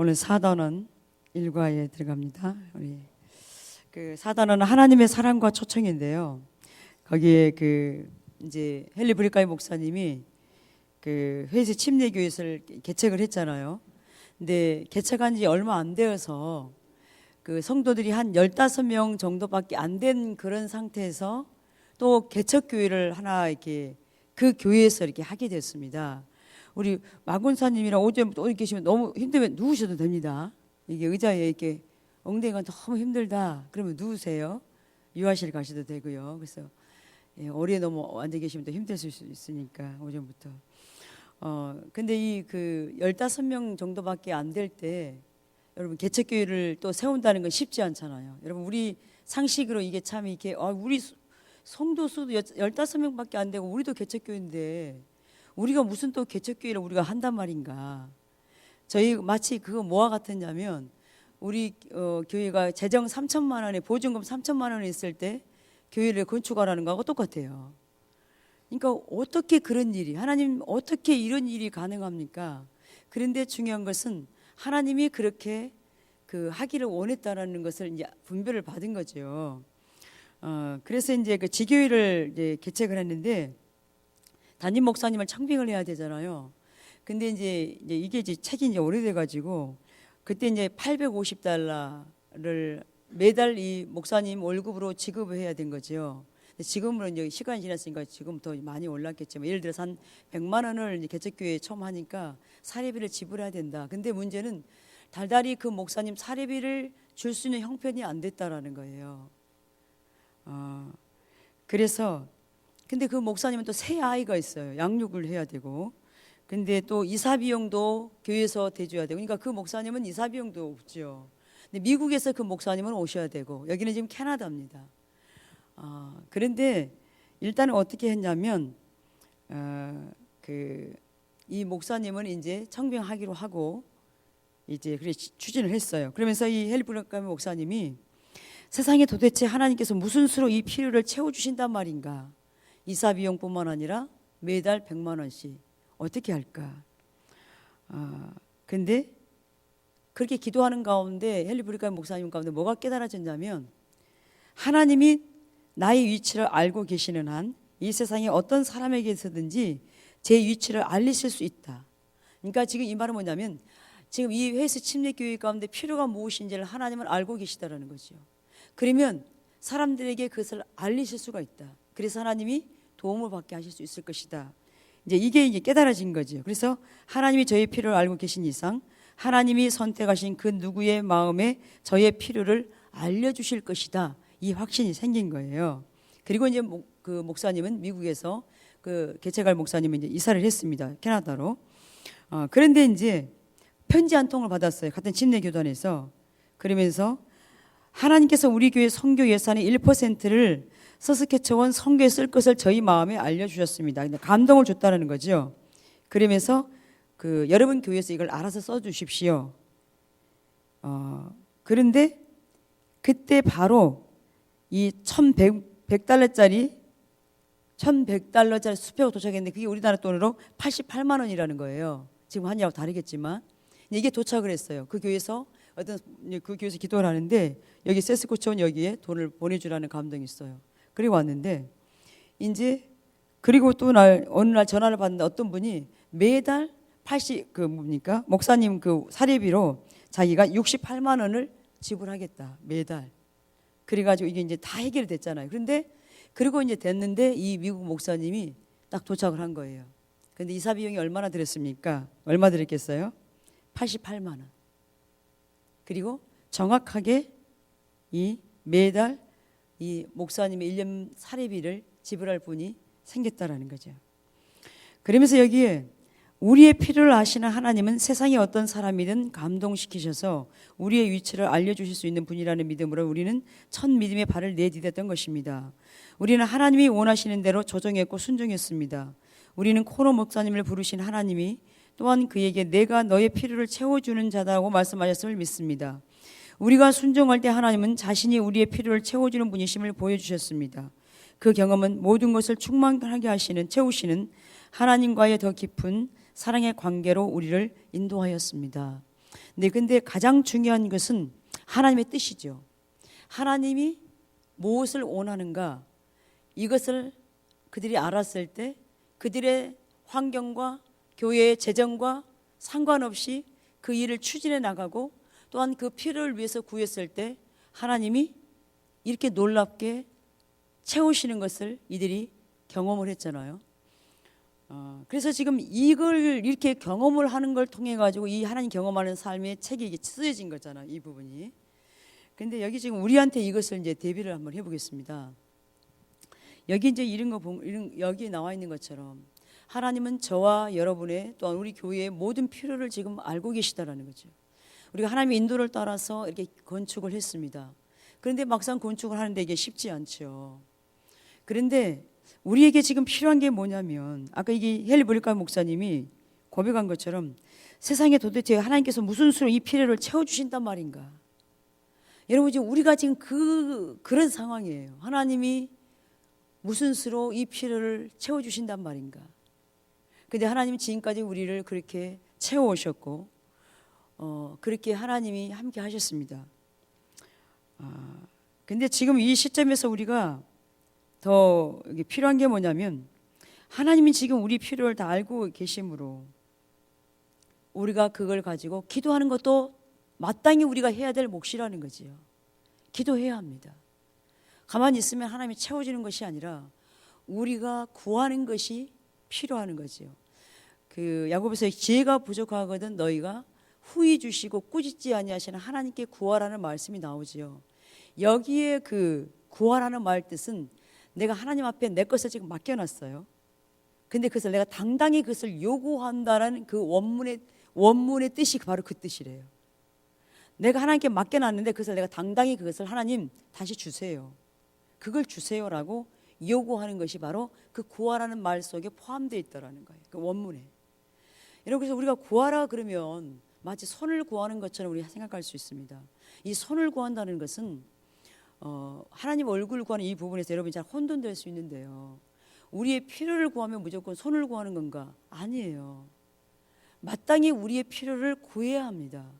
오늘 사단원 일과에 들어갑니다. 우리 그 사단원은 하나님의 사랑과 초청인데요. 거기에 이제 헨리 브리카이 목사님이 회시 침례교회를 개척을 했잖아요. 근데 개척한 지 얼마 안 되어서 성도들이 한 15명 정도밖에 안 된 그런 상태에서 또 개척교회를 하나 이렇게 그 교회에서 이렇게 하게 됐습니다. 우리 마군사님이랑 오전부터 오늘 계시면 너무 힘들면 누우셔도 됩니다. 이게 의자에 이렇게 엉덩이가 너무 힘들다 그러면 누우세요. 유아실 가셔도 되고요. 그래서 오래 너무 앉아 계시면 또 힘드실 수 있으니까 오전부터. 근데 이 15명 정도밖에 안 될 때 여러분 개척교회를 또 세운다는 건 쉽지 않잖아요. 여러분 우리 상식으로 이게 참 이렇게 우리 성도 수도 15명밖에 안 되고 우리도 개척교회인데 우리가 무슨 또 개척교회를 우리가 한단 말인가. 저희 마치 그거 뭐와 같았냐면 우리 교회가 재정 3천만 원에 보증금 3천만 원이 있을 때 교회를 건축하라는 거하고 똑같아요. 그러니까 어떻게 그런 일이 하나님 어떻게 이런 일이 가능합니까? 그런데 중요한 것은 하나님이 그렇게 하기를 원했다라는 것을 이제 분별을 받은 거죠. 그래서 이제 지교회를 이제 개척을 했는데 담임 목사님을 청빙을 해야 되잖아요. 근데 이제 이게 책이 이제 오래돼 가지고 그때 이제 $850를 매달 이 목사님 월급으로 지급을 해야 된 거죠. 지금은 이제 시간이 지났으니까 지금 더 많이 올랐겠지만 예를 들어서 한 100만 원을 개척교회에 처음 하니까 사례비를 지불해야 된다. 근데 문제는 달달이 그 목사님 사례비를 줄 수 있는 형편이 안 됐다라는 거예요. 그래서 근데 그 목사님은 또 새 아이가 있어요. 양육을 해야 되고. 근데 또 이사 비용도 교회에서 대줘야 되고. 그러니까 그 목사님은 이사 비용도 없죠. 근데 미국에서 그 목사님은 오셔야 되고. 여기는 지금 캐나다입니다. 그런데 일단은 어떻게 했냐면 이 목사님은 이제 청빙하기로 하고 이제 그래 추진을 했어요. 그러면서 이 헬브르카미 목사님이 세상에 도대체 하나님께서 무슨 수로 이 필요를 채워주신단 말인가. 이사 비용뿐만 아니라 매달 100만 원씩 어떻게 할까. 근데 그렇게 기도하는 가운데 헨리 브리카미 목사님 가운데 뭐가 깨달아졌냐면 하나님이 나의 위치를 알고 계시는 한 이 세상에 어떤 사람에게서든지 제 위치를 알리실 수 있다. 그러니까 지금 이 말은 뭐냐면 지금 이 회수 침례교회 가운데 필요가 무엇인지를 하나님은 알고 계시다라는 거죠. 그러면 사람들에게 그것을 알리실 수가 있다. 그래서 하나님이 도움을 받게 하실 수 있을 것이다. 이게 깨달아진 거죠. 그래서 하나님이 저의 필요를 알고 계신 이상 하나님이 선택하신 그 누구의 마음에 저의 필요를 알려주실 것이다. 이 확신이 생긴 거예요. 그리고 이제 그 목사님은 미국에서 개척할 목사님은 이제 이사를 했습니다. 캐나다로. 그런데 이제 편지 한 통을 받았어요. 같은 침례교단에서. 그러면서 하나님께서 우리 교회 선교 예산의 1%를 서스케처원 선교에 쓸 것을 저희 마음에 알려주셨습니다. 근데 감동을 줬다는 거죠. 그러면서 여러분 교회에서 이걸 알아서 써주십시오. 그런데 그때 바로 이 1,100달러짜리 수표가 도착했는데 그게 우리나라 돈으로 88만 원이라는 거예요. 지금 한이하고 다르겠지만 이게 도착을 했어요. 그 교회에서 기도를 하는데 여기 세스코치원 여기에 돈을 보내주라는 감동이 있어요. 그리고 왔는데 이제 그리고 또 어느 날 전화를 받는데 어떤 분이 매달 목사님 사례비로 자기가 68만 원을 지불하겠다 매달. 그래가지고 이게 이제 다 해결이 됐잖아요. 그런데 그리고 이제 됐는데 이 미국 목사님이 딱 도착을 한 거예요. 그런데 이사 비용이 얼마나 들었습니까? 얼마 들었겠어요? 88만 원. 그리고 정확하게 이 매달 이 목사님의 1년 사례비를 지불할 분이 생겼다라는 거죠. 그러면서 여기에 우리의 필요를 아시는 하나님은 세상에 어떤 사람이든 감동시키셔서 우리의 위치를 알려주실 수 있는 분이라는 믿음으로 우리는 첫 믿음의 발을 내디뎠던 것입니다. 우리는 하나님이 원하시는 대로 조정했고 순종했습니다. 우리는 코너 목사님을 부르신 하나님이 또한 그에게 내가 너의 필요를 채워주는 자다고 말씀하셨음을 믿습니다. 우리가 순종할 때 하나님은 자신이 우리의 필요를 채워주는 분이심을 보여주셨습니다. 그 경험은 모든 것을 충만하게 채우시는 하나님과의 더 깊은 사랑의 관계로 우리를 인도하였습니다. 네, 근데 가장 중요한 것은 하나님의 뜻이죠. 하나님이 무엇을 원하는가, 이것을 그들이 알았을 때 그들의 환경과 교회의 재정과 상관없이 그 일을 추진해 나가고, 또한 그 필요를 위해서 구했을 때 하나님이 이렇게 놀랍게 채우시는 것을 이들이 경험을 했잖아요. 그래서 지금 이걸 이렇게 경험을 하는 걸 통해 가지고 이 하나님 경험하는 삶의 책이 이게 쓰여진 거잖아요, 이 부분이. 근데 여기 지금 우리한테 이것을 이제 대비를 한번 해보겠습니다. 여기 이제 이런 거 보면, 여기 나와 있는 것처럼 하나님은 저와 여러분의, 또한 우리 교회의 모든 필요를 지금 알고 계시다라는 거죠. 우리가 하나님의 인도를 따라서 이렇게 건축을 했습니다. 그런데 막상 건축을 하는데 이게 쉽지 않죠. 그런데 우리에게 지금 필요한 게 뭐냐면, 아까 이게 헨리 브리카이 목사님이 고백한 것처럼 세상에 도대체 하나님께서 무슨 수로 이 필요를 채워주신단 말인가. 여러분, 지금 우리가 지금 그런 상황이에요. 하나님이 무슨 수로 이 필요를 채워주신단 말인가. 근데 하나님이 지금까지 우리를 그렇게 채워오셨고, 그렇게 하나님이 함께 하셨습니다. 근데 지금 이 시점에서 우리가 더 필요한 게 뭐냐면, 하나님이 지금 우리 필요를 다 알고 계심으로 우리가 그걸 가지고 기도하는 것도 마땅히 우리가 해야 될 몫이라는 거지요. 기도해야 합니다. 가만히 있으면 하나님이 채워주는 것이 아니라 우리가 구하는 것이 필요하는 거지요. 그 야고보서 지혜가 부족하거든 너희가 후히 주시고 꾸짖지 아니하시는 하나님께 구하라는 말씀이 나오지요. 여기에 그 구하라는 말 뜻은 내가 하나님 앞에 내 것을 지금 맡겨놨어요. 근데 그것을 내가 당당히 그것을 요구한다는 그 원문의 뜻이 바로 그 뜻이래요. 내가 하나님께 맡겨놨는데 그것을 내가 당당히 그것을 하나님 다시 주세요, 그걸 주세요라고 요구하는 것이 바로 그 구하라는 말 속에 포함되어 있다라는 거예요. 그 원문에. 여러분, 그래서 우리가 구하라 그러면 마치 손을 구하는 것처럼 우리가 생각할 수 있습니다. 이 손을 구한다는 것은 하나님 얼굴을 구하는 이 부분에서 여러분이 잘 혼돈될 수 있는데요. 우리의 필요를 구하면 무조건 손을 구하는 건가? 아니에요. 마땅히 우리의 필요를 구해야 합니다.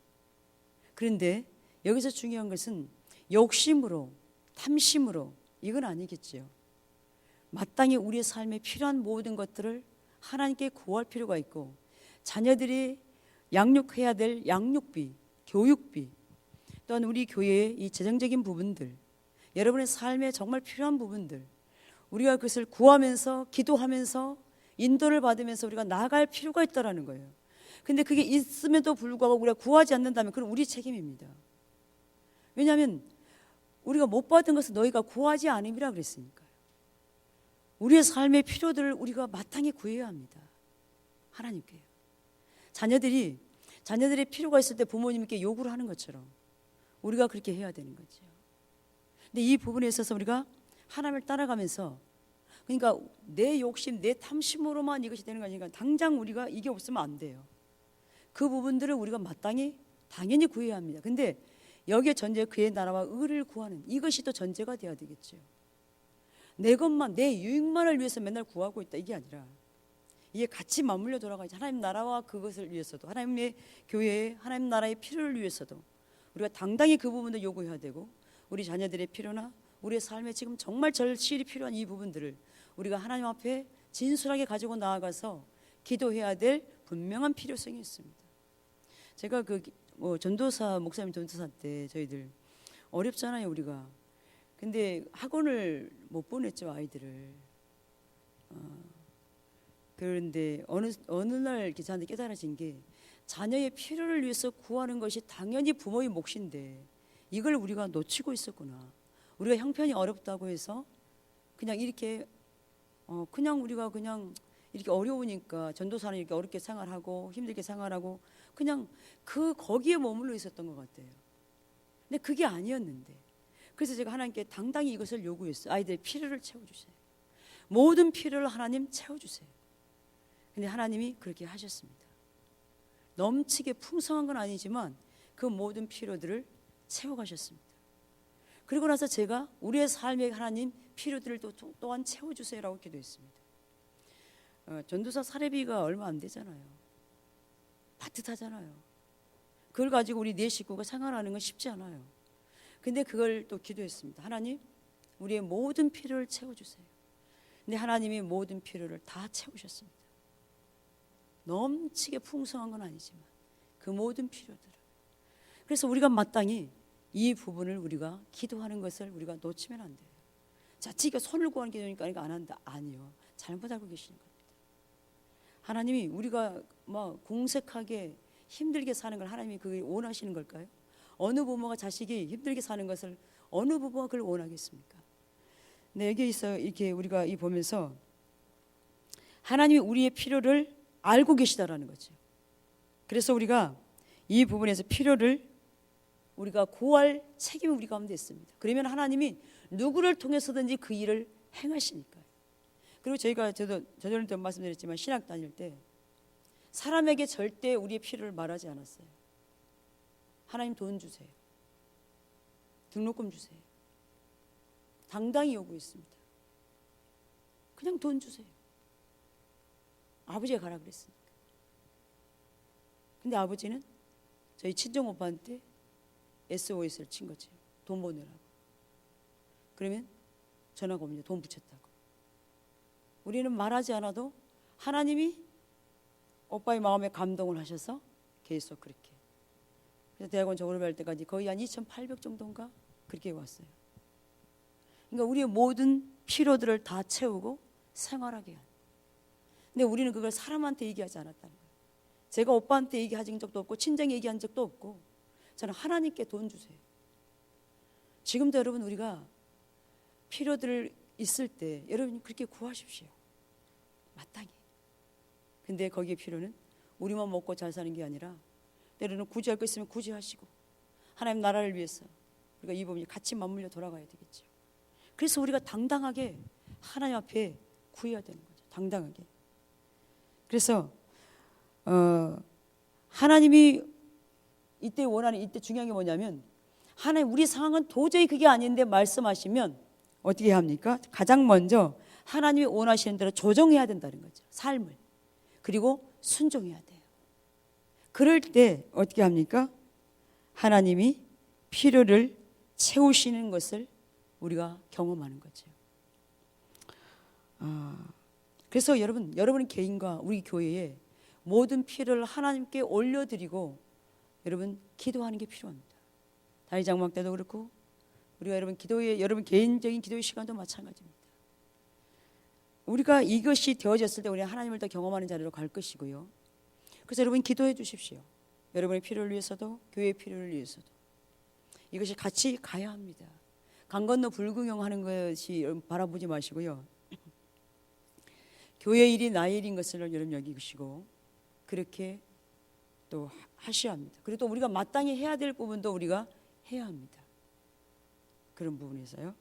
그런데 여기서 중요한 것은 욕심으로, 탐심으로, 이건 아니겠지요. 마땅히 우리의 삶에 필요한 모든 것들을 하나님께 구할 필요가 있고, 자녀들이 양육해야 될 양육비, 교육비, 또한 우리 교회의 이 재정적인 부분들, 여러분의 삶에 정말 필요한 부분들, 우리가 그것을 구하면서 기도하면서 인도를 받으면서 우리가 나아갈 필요가 있다라는 거예요. 근데 그게 있음에도 불구하고 우리가 구하지 않는다면 그건 우리 책임입니다. 왜냐하면 우리가 못 받은 것은 너희가 구하지 않음이라 그랬으니까요. 우리의 삶의 필요들을 우리가 마땅히 구해야 합니다. 하나님께요. 자녀들의 필요가 있을 때 부모님께 요구를 하는 것처럼 우리가 그렇게 해야 되는 거죠. 근데 이 부분에 있어서 우리가 하나님을 따라가면서, 그러니까 내 욕심, 내 탐심으로만 이것이 되는 거 아니니까 당장 우리가 이게 없으면 안 돼요. 그 부분들을 우리가 마땅히 당연히 구해야 합니다. 근데 여기에 전제, 그의 나라와 의를 구하는, 이것이 또 전제가 돼야 되겠죠. 내 것만, 내 유익만을 위해서 맨날 구하고 있다, 이게 아니라 이게 같이 맞물려 돌아가야지. 하나님 나라와 그것을 위해서도, 하나님의 교회에 하나님 나라의 필요를 위해서도 우리가 당당히 그 부분도 요구해야 되고, 우리 자녀들의 필요나 우리의 삶에 지금 정말 절실히 필요한 이 부분들을 우리가 하나님 앞에 진솔하게 가지고 나아가서 기도해야 될 분명한 필요성이 있습니다. 제가 전도사, 목사님 전도사 때 저희들 어렵잖아요, 우리가. 근데 학원을 못 보냈죠, 아이들을. 그런데 어느 날 이렇게 저한테 깨달아진 게, 자녀의 필요를 위해서 구하는 것이 당연히 부모의 몫인데 이걸 우리가 놓치고 있었구나. 우리가 형편이 어렵다고 해서 그냥 이렇게 그냥 우리가 그냥 이렇게 어려우니까 전도사는 이렇게 어렵게 생활하고 힘들게 생활하고 그냥 거기에 머물러 있었던 것 같아요. 근데 그게 아니었는데, 그래서 제가 하나님께 당당히 이것을 요구했어요. 아이들의 필요를 채워주세요. 모든 필요를 하나님 채워주세요. 근데 하나님이 그렇게 하셨습니다. 넘치게 풍성한 건 아니지만 그 모든 필요들을 채워가셨습니다. 그리고 나서 제가 우리의 삶에 하나님 필요들을 또한 채워주세요라고 기도했습니다. 전도사 사례비가 얼마 안 되잖아요. 바듯하잖아요. 그걸 가지고 우리 네 식구가 생활하는 건 쉽지 않아요. 근데 그걸 또 기도했습니다. 하나님, 우리의 모든 필요를 채워주세요. 근데 하나님이 모든 필요를 다 채우셨습니다. 넘치게 풍성한 건 아니지만 그 모든 필요들을. 그래서 우리가 마땅히 이 부분을 우리가 기도하는 것을 우리가 놓치면 안 돼요. 자칫 손을 구하는 기도니까 안 한다. 아니요. 잘못 알고 계시는 겁니다. 하나님이 우리가 막 공색하게 힘들게 사는 걸 하나님이 그게 원하시는 걸까요? 어느 부모가 자식이 힘들게 사는 것을 어느 부모가 그걸 원하겠습니까? 근데 여기서 이렇게 우리가 이 보면서 하나님이 우리의 필요를 알고 계시다라는 거죠. 그래서 우리가 이 부분에서 필요를 우리가 구할 책임이 우리 가운데 있습니다. 그러면 하나님이 누구를 통해서든지 그 일을 행하시니까요. 그리고 저도 전에도 말씀드렸지만 신학 다닐 때 사람에게 절대 우리의 필요를 말하지 않았어요. 하나님 돈 주세요. 등록금 주세요. 당당히 요구했습니다. 그냥 돈 주세요. 아버지가 가라 그랬으니까. 근데 아버지는 저희 친정 오빠한테 SOS를 친 거죠. 돈 보내라고. 그러면 전화가 옵니다. 돈 붙였다고. 우리는 말하지 않아도 하나님이 오빠의 마음에 감동을 하셔서 계속 그렇게. 그래서 대학원 졸업할 때까지 거의 한 2,800 정도인가 그렇게 왔어요. 그러니까 우리의 모든 필요들을 다 채우고 생활하게 한. 근데 우리는 그걸 사람한테 얘기하지 않았다는 거예요. 제가 오빠한테 얘기한 적도 없고 친정에 얘기한 적도 없고 저는 하나님께 돈 주세요. 지금도 여러분 우리가 필요들 있을 때 여러분 그렇게 구하십시오. 마땅히. 근데 거기에 필요는 우리만 먹고 잘 사는 게 아니라 때로는 구제할 거 있으면 구제하시고 하나님 나라를 위해서 우리가 이 부분이 같이 맞물려 돌아가야 되겠죠. 그래서 우리가 당당하게 하나님 앞에 구해야 되는 거죠. 당당하게. 그래서 하나님이 이때 원하는 이때 중요한 게 뭐냐면 하나님 우리 상황은 도저히 그게 아닌데 말씀하시면 어떻게 합니까? 가장 먼저 하나님이 원하시는 대로 조정해야 된다는 거죠. 삶을. 그리고 순종해야 돼요. 그럴 때 어떻게 합니까? 하나님이 필요를 채우시는 것을 우리가 경험하는 거죠. 그래서 여러분 개인과 우리 교회에 모든 필요를 하나님께 올려드리고 여러분 기도하는 게 필요합니다. 다리 장막 때도 그렇고 우리가 여러분 개인적인 기도의 시간도 마찬가지입니다. 우리가 이것이 되어졌을 때 우리는 하나님을 더 경험하는 자리로 갈 것이고요. 그래서 여러분 기도해 주십시오. 여러분의 필요를 위해서도 교회의 필요를 위해서도 이것이 같이 가야 합니다. 강 건너 불구경하는 것이 바라보지 마시고요. 교회 일이 나의 일인 것을 여러분 여기시고 그렇게 또 하셔야 합니다. 그리고 또 우리가 마땅히 해야 될 부분도 우리가 해야 합니다. 그런 부분에서요.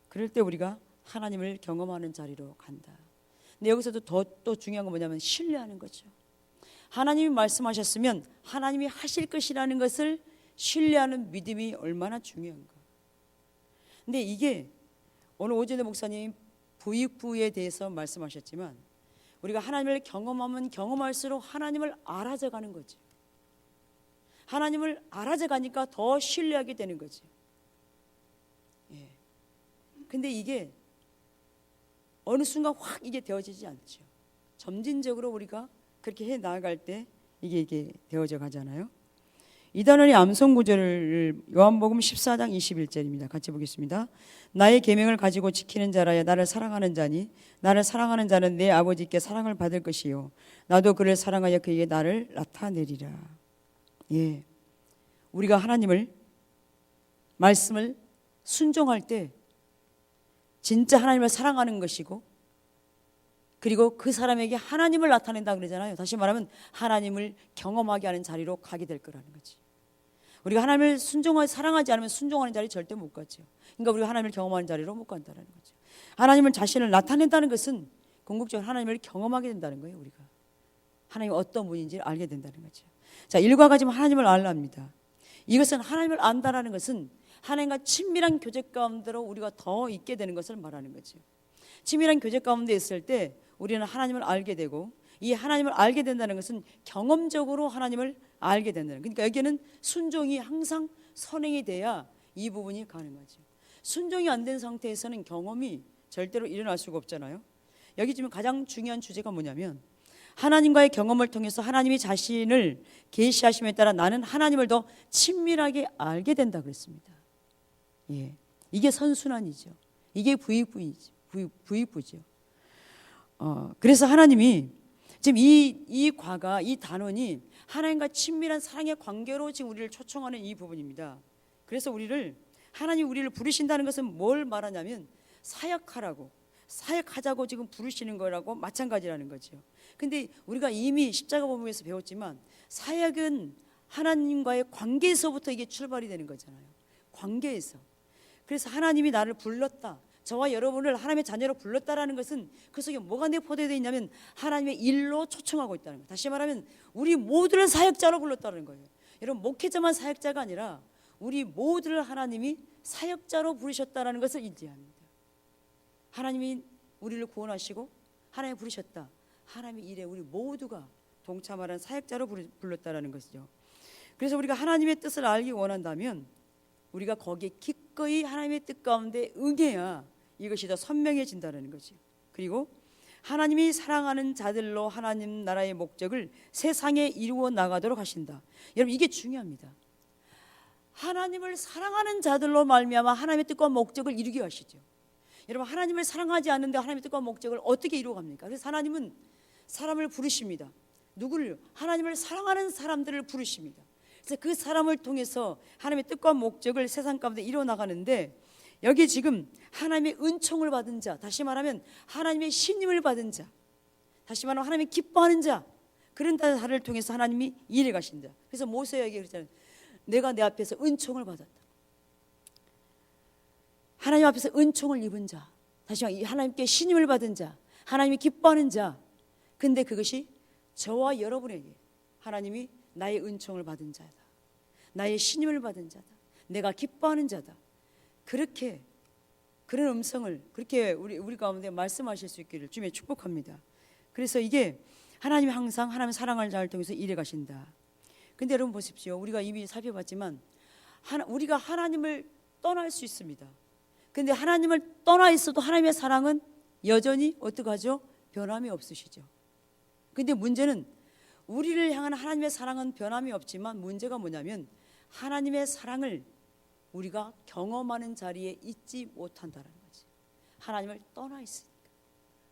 그럴 때 우리가 하나님을 경험하는 자리로 간다. 근데 여기서도 또 중요한 건 뭐냐면 신뢰하는 거죠. 하나님이 말씀하셨으면 하나님이 하실 것이라는 것을 신뢰하는 믿음이 얼마나 중요한가. 근데 이게 오늘 오전에 목사님 부익부에 대해서 말씀하셨지만 우리가 하나님을 경험하면 경험할수록 하나님을 알아져 가는 거죠. 하나님을 알아져 가니까 더 신뢰하게 되는 거죠. 예. 근데 이게 어느 순간 확 이게 되어지지 않죠. 점진적으로 우리가 그렇게 해 나아갈 때 이게 되어져 가잖아요. 이 단원의 암송 구절을 요한복음 14장 21절입니다. 같이 보겠습니다. 나의 계명을 가지고 지키는 자라야 나를 사랑하는 자니 나를 사랑하는 자는 내 아버지께 사랑을 받을 것이요 나도 그를 사랑하여 그에게 나를 나타내리라. 예, 우리가 하나님을 말씀을 순종할 때 진짜 하나님을 사랑하는 것이고 그리고 그 사람에게 하나님을 나타낸다 그러잖아요. 다시 말하면 하나님을 경험하게 하는 자리로 가게 될 거라는 거지. 우리가 하나님을 사랑하지 않으면 순종하는 자리 절대 못 가죠. 그러니까 우리가 하나님을 경험하는 자리로 못 간다는 거죠. 하나님을 자신을 나타낸다는 것은 궁극적으로 하나님을 경험하게 된다는 거예요. 우리가 하나님이 어떤 분인지를 알게 된다는 거죠. 자, 일과 같지만 하나님을 알라 합니다. 이것은 하나님을 안다라는 것은 하나님과 친밀한 교제 가운데로 우리가 더 있게 되는 것을 말하는 거죠. 친밀한 교제 가운데 있을 때 우리는 하나님을 알게 되고 이 하나님을 알게 된다는 것은 경험적으로 하나님을 알게 된다는. 그러니까 여기에는 순종이 항상 선행이 돼야 이 부분이 가능하죠. 순종이 안 된 상태에서는 경험이 절대로 일어날 수가 없잖아요. 여기 지금 가장 중요한 주제가 뭐냐면 하나님과의 경험을 통해서 하나님이 자신을 계시하심에 따라 나는 하나님을 더 친밀하게 알게 된다 그랬습니다. 예, 이게 선순환이죠. 이게 부익부죠. 그래서 하나님이 지금 이 과가, 이 단원이 하나님과 친밀한 사랑의 관계로 지금 우리를 초청하는 이 부분입니다. 그래서 하나님 우리를 부르신다는 것은 뭘 말하냐면 사역하자고 지금 부르시는 거라고 마찬가지라는 거죠. 근데 우리가 이미 십자가 복음에서 배웠지만 사역은 하나님과의 관계에서부터 이게 출발이 되는 거잖아요. 관계에서. 그래서 하나님이 나를 불렀다, 저와 여러분을 하나님의 자녀로 불렀다라는 것은 그 속에 뭐가 내포되어 있냐면 하나님의 일로 초청하고 있다는 거예요. 다시 말하면 우리 모두를 사역자로 불렀다는 거예요. 여러분, 목회자만 사역자가 아니라 우리 모두를 하나님이 사역자로 부르셨다는 것을 인지합니다. 하나님이 우리를 구원하시고 하나님이 부르셨다. 하나님의 일에 우리 모두가 동참하는 사역자로 불렀다는 것이죠. 그래서 우리가 하나님의 뜻을 알기 원한다면 우리가 거기에 기꺼이 하나님의 뜻 가운데 응해야 이것이 더 선명해진다는 거죠. 그리고 하나님이 사랑하는 자들로 하나님 나라의 목적을 세상에 이루어 나가도록 하신다. 여러분, 이게 중요합니다. 하나님을 사랑하는 자들로 말미암아 하나님의 뜻과 목적을 이루게 하시죠. 여러분, 하나님을 사랑하지 않는데 하나님의 뜻과 목적을 어떻게 이루어갑니까? 그래서 하나님은 사람을 부르십니다. 누구를? 하나님을 사랑하는 사람들을 부르십니다. 그래서 그 사람을 통해서 하나님의 뜻과 목적을 세상 가운데 이루어 나가는데, 여기 지금 하나님의 은총을 받은 자, 다시 말하면 하나님의 신임을 받은 자, 다시 말하면 하나님이 기뻐하는 자, 그런 자를 통해서 하나님이 일해 가신다. 그래서 모세에게 그랬잖아요. 내가 내 앞에서 은총을 받았다. 하나님 앞에서 은총을 입은 자, 다시 말하면 하나님께 신임을 받은 자, 하나님이 기뻐하는 자. 근데 그것이 저와 여러분에게 하나님이 나의 은총을 받은 자다, 나의 신임을 받은 자다, 내가 기뻐하는 자다, 그렇게 그런 음성을 그렇게 우리 가운데 말씀하실 수 있기를 주님의 축복합니다. 그래서 이게 하나님이 항상 하나님 사랑하는 자를 통해서 일해 가신다. 근데 여러분 보십시오. 우리가 이미 살펴봤지만 우리가 하나님을 떠날 수 있습니다. 근데 하나님을 떠나 있어도 하나님의 사랑은 여전히 어떡하죠? 변함이 없으시죠. 근데 문제는 우리를 향한 하나님의 사랑은 변함이 없지만 문제가 뭐냐면 하나님의 사랑을 우리가 경험하는 자리에 있지 못한다는 거지. 하나님을 떠나 있으니까.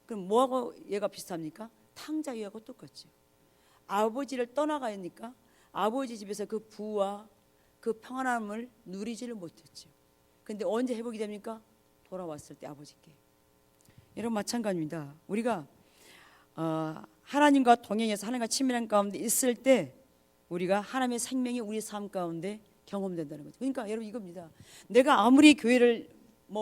그럼 뭐하고 얘가 비슷합니까? 탕자유하고 똑같죠. 아버지를 떠나가니까 아버지 집에서 그 부와 그 평안함을 누리지를 못했죠. 근데 언제 회복이 됩니까? 돌아왔을 때 아버지께. 여러분, 마찬가지입니다. 우리가 하나님과 동행해서 하나님과 친밀한 가운데 있을 때 우리가 하나님의 생명이 우리 삶 가운데 경험된다는 거죠. 그러니까 여러분, 이겁니다. 내가 아무리 교회를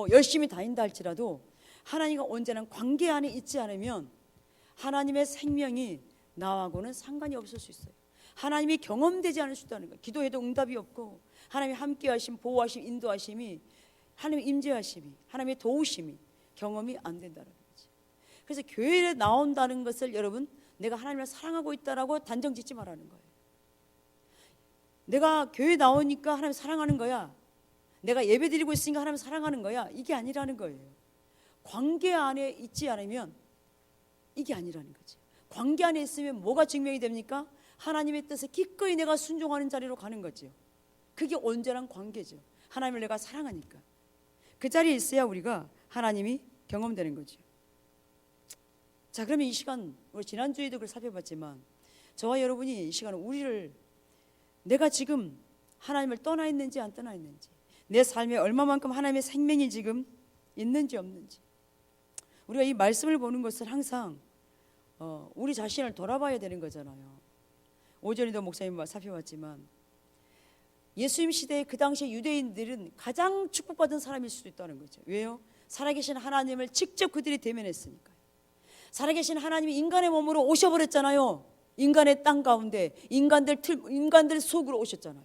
열심히 다닌다 할지라도 하나님과 언제나 관계 안에 있지 않으면 하나님의 생명이 나하고는 상관이 없을 수 있어요. 하나님이 경험되지 않을 수 있다는 거예요. 기도해도 응답이 없고 하나님이 함께하심, 보호하심, 인도하심이, 하나님의 임재하심이, 하나님의 도우심이 경험이 안 된다는 거죠. 그래서 교회에 나온다는 것을 여러분, 내가 하나님을 사랑하고 있다라고 단정 짓지 말라는 거예요. 내가 교회 나오니까 하나님 사랑하는 거야, 내가 예배 드리고 있으니까 하나님 사랑하는 거야, 이게 아니라는 거예요. 관계 안에 있지 않으면 이게 아니라는 거죠. 관계 안에 있으면 뭐가 증명이 됩니까? 하나님의 뜻에 기꺼이 내가 순종하는 자리로 가는 거죠. 그게 온전한 관계죠. 하나님을 내가 사랑하니까 그 자리에 있어야 우리가 하나님이 경험되는 거죠. 자, 그러면 이 시간, 우리 지난주에도 그걸 살펴봤지만 저와 여러분이 이 시간은 우리를, 내가 지금 하나님을 떠나 있는지 안 떠나 있는지, 내 삶에 얼마만큼 하나님의 생명이 지금 있는지 없는지, 우리가 이 말씀을 보는 것은 항상 우리 자신을 돌아봐야 되는 거잖아요. 오전에도 목사님 살펴봤지만 예수님 시대에 그 당시에 유대인들은 가장 축복받은 사람일 수도 있다는 거죠. 왜요? 살아계신 하나님을 직접 그들이 대면했으니까요. 살아계신 하나님이 인간의 몸으로 오셔버렸잖아요. 인간의 땅 가운데 인간들 속으로 오셨잖아요.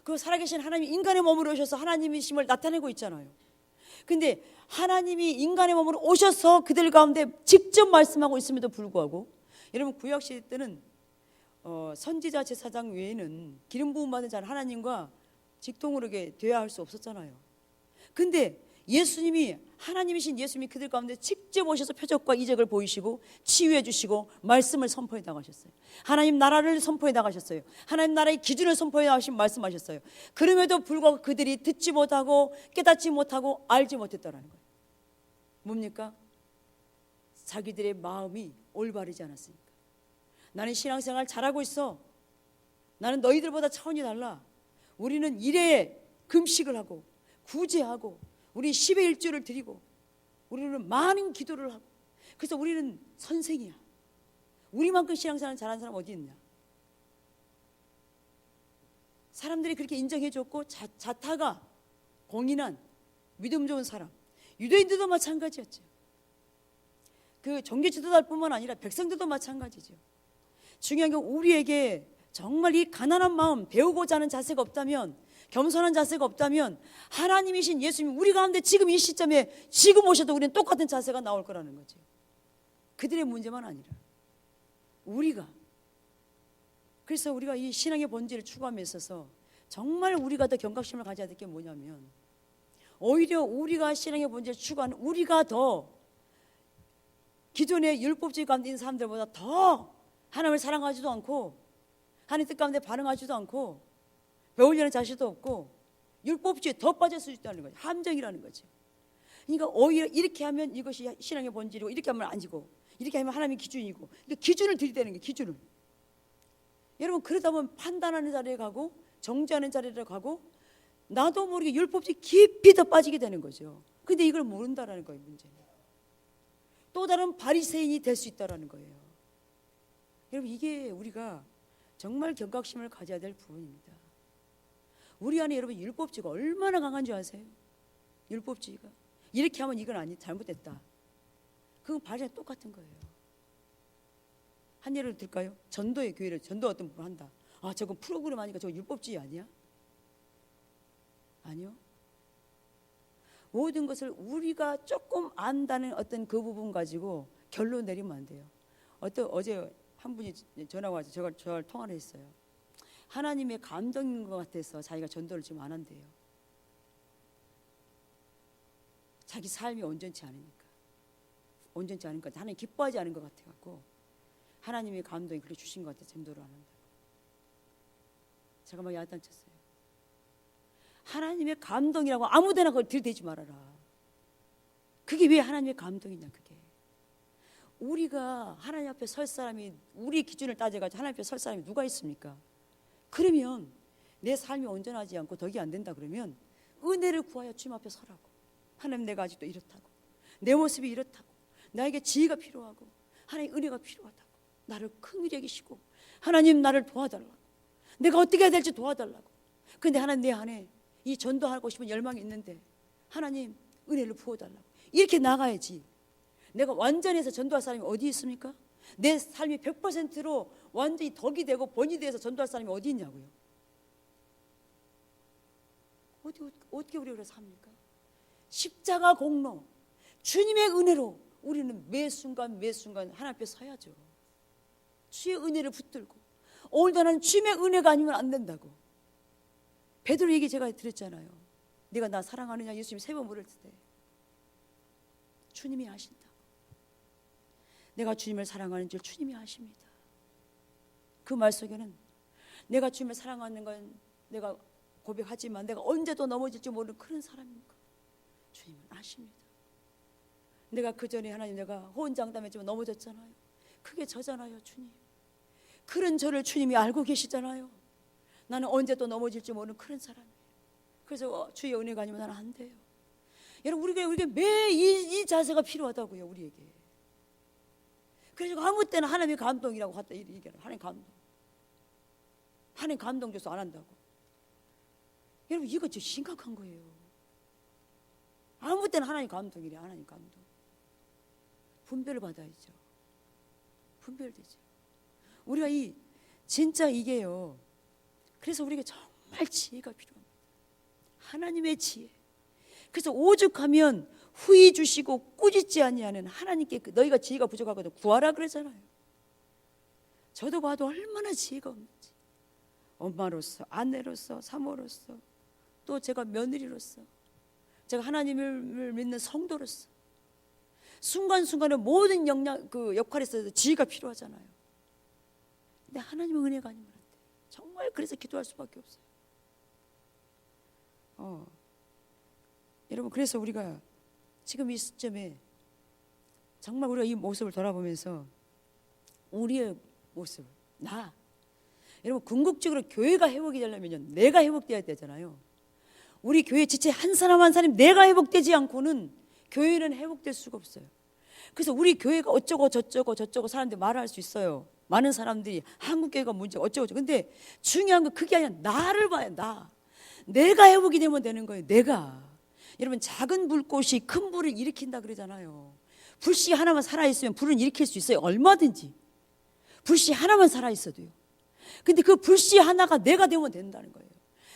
그 살아계신 하나님이 인간의 몸으로 오셔서 하나님이심을 나타내고 있잖아요. 근데 하나님이 인간의 몸으로 오셔서 그들 가운데 직접 말씀하고 있음에도 불구하고 여러분 구약 시대 때는 선지자 제사장 외에는 기름 부음 받은 자는 하나님과 직통으로 돼야 할 수 없었잖아요. 근데 예수님이, 하나님이신 예수님이 그들 가운데 직접 오셔서 표적과 이적을 보이시고 치유해 주시고 말씀을 선포해 나가셨어요. 하나님 나라를 선포해 나가셨어요. 하나님 나라의 기준을 선포해 나가신 말씀하셨어요. 그럼에도 불구하고 그들이 듣지 못하고 깨닫지 못하고 알지 못했다라는 거예요. 뭡니까? 자기들의 마음이 올바르지 않았으니까. 나는 신앙생활 잘하고 있어. 나는 너희들보다 차원이 달라. 우리는 일에 금식을 하고 구제하고 우리 10의 1조를 드리고 우리는 많은 기도를 하고 그래서 우리는 선생이야. 우리만큼 신앙생활 잘하는 사람 어디 있냐? 사람들이 그렇게 인정해 줬고 자타가 공인한 믿음 좋은 사람. 유대인들도 마찬가지였죠. 그 종교 지도자뿐만 아니라 백성들도 마찬가지죠. 중요한 건 우리에게 정말 이 가난한 마음, 배우고자 하는 자세가 없다면, 겸손한 자세가 없다면 하나님이신 예수님 우리 가운데 지금 이 시점에 지금 오셔도 우리는 똑같은 자세가 나올 거라는 거죠. 그들의 문제만 아니라 우리가. 그래서 우리가 이 신앙의 본질을 추구함에 있어서 정말 우리가 더 경각심을 가져야 될 게 뭐냐면, 오히려 우리가 신앙의 본질을 추구하는 우리가 더 기존의 율법주의 가운데 있는 사람들보다 더 하나님을 사랑하지도 않고 하나님 뜻 가운데 반응하지도 않고 배우려는 자신도 없고 율법주의에 더 빠질 수 있다는 거죠. 함정이라는 거죠. 그러니까 오히려 이렇게 하면 이것이 신앙의 본질이고 이렇게 하면 아니고 이렇게 하면 하나님의 기준이고, 그러니까 기준을 들이대는 거예요. 기준을. 여러분 그러다 보면 판단하는 자리에 가고 정죄하는 자리에 가고 나도 모르게 율법주의 깊이 더 빠지게 되는 거죠. 근데 이걸 모른다라는 거예요. 문제는 또 다른 바리새인이 될 수 있다라는 거예요. 여러분 이게 우리가 정말 경각심을 가져야 될 부분입니다. 우리 안에 여러분 율법주의가 얼마나 강한 줄 아세요? 율법주의가 이렇게 하면 이건 아니 잘못됐다. 그건 바리새인 똑같은 거예요. 한 예를 들까요? 전도의 교회를 전도 어떤 분 한다. 아 저건 프로그램 하니까 저거 율법주의 아니야? 아니요. 모든 것을 우리가 조금 안다는 어떤 그 부분 가지고 결론 내리면 안 돼요. 어제 한 분이 전화가 와서 저를 통화를 했어요. 하나님의 감동인 것 같아서 자기가 전도를 지금 안 한대요. 자기 삶이 온전치 않으니까. 온전치 않은 것 같아. 하나님 기뻐하지 않은 것 같아갖고 하나님의 감동이 그렇게 주신 것 같아. 전도를 안 한다고. 제가 막 야단쳤어요. 하나님의 감동이라고 아무데나 그걸 들이대지 말아라. 그게 왜 하나님의 감동이냐. 그게 우리가 하나님 앞에 설 사람이, 우리 기준을 따져가지고 하나님 앞에 설 사람이 누가 있습니까? 그러면 내 삶이 온전하지 않고 덕이 안 된다 그러면 은혜를 구하여 주님 앞에 서라고. 하나님 내가 아직도 이렇다고, 내 모습이 이렇다고, 나에게 지혜가 필요하고 하나님 은혜가 필요하다고, 나를 긍휼히 여기시고 하나님 나를 도와달라고, 내가 어떻게 해야 될지 도와달라고. 근데 하나님 내 안에 이 전도하고 싶은 열망이 있는데 하나님 은혜를 부어달라고. 이렇게 나가야지. 내가 완전해서 전도할 사람이 어디 있습니까? 내 삶이 100%로 완전히 덕이 되고 본이 돼서 전도할 사람이 어디 있냐고요. 어떻게 우리가 그래서 합니까? 십자가 공로, 주님의 은혜로 우리는 매 순간 하나님 앞에 서야죠. 주의 은혜를 붙들고. 오늘도 나는 주님의 은혜가 아니면 안 된다고. 베드로 얘기 제가 드렸잖아요. 네가 나 사랑하느냐 예수님이 3번 물을 때 주님이 아신다고. 내가 주님을 사랑하는 줄 주님이 아십니다. 그 말 속에는 내가 주님을 사랑하는 건 내가 고백하지만 내가 언제도 넘어질지 모르는 그런 사람인가 주님은 아십니다. 내가 그 전에 하나님 내가 호언장담했지만 넘어졌잖아요. 그게 저잖아요. 주님 그런 저를 주님이 알고 계시잖아요. 나는 언제 또 넘어질지 모르는 그런 사람이에요. 그래서 주의 은혜가 아니면 나는 안 돼요. 여러분 우리에게 매 이 자세가 필요하다고요. 우리에게. 그래서 아무 때나 하나님의 감동이라고 갖다 얘기하라. 하나님 감동 줘서 안 한다고. 여러분 이거 진짜 심각한 거예요. 아무 때나 하나님 감동이래. 하나님 감동. 분별을 받아야죠. 분별되죠. 우리가 진짜 이게요. 그래서 우리에게 정말 지혜가 필요합니다. 하나님의 지혜. 그래서 오죽하면 후히 주시고 꾸짖지 아니하는 하나님께 너희가 지혜가 부족하거든 구하라 그러잖아요. 저도 봐도 얼마나 지혜가 없는지. 엄마로서, 아내로서, 사모로서, 또 제가 며느리로서, 제가 하나님을 믿는 성도로서 순간순간에 모든 역할에서 지혜가 필요하잖아요. 근데 하나님의 은혜가 아니면 안 돼. 정말 그래서 기도할 수밖에 없어요. 여러분, 그래서 우리가 지금 이 시점에 정말 우리가 이 모습을 돌아보면서 우리의 모습, 여러분, 궁극적으로 교회가 회복이 되려면요, 내가 회복돼야 되잖아요. 우리 교회 지체 한 사람 한 사람 내가 회복되지 않고는 교회는 회복될 수가 없어요. 그래서 우리 교회가 어쩌고 저쩌고 사람들이 말할 수 있어요. 많은 사람들이 한국 교회가 문제 어쩌고 저쩌고. 근데 중요한 건 그게 아니라 나를 봐요. 내가 회복이 되면 되는 거예요. 내가. 여러분, 작은 불꽃이 큰 불을 일으킨다 그러잖아요. 불씨 하나만 살아있으면 불은 일으킬 수 있어요. 얼마든지. 불씨 하나만 살아있어도요. 근데 그 불씨 하나가 내가 되면 된다는 거예요.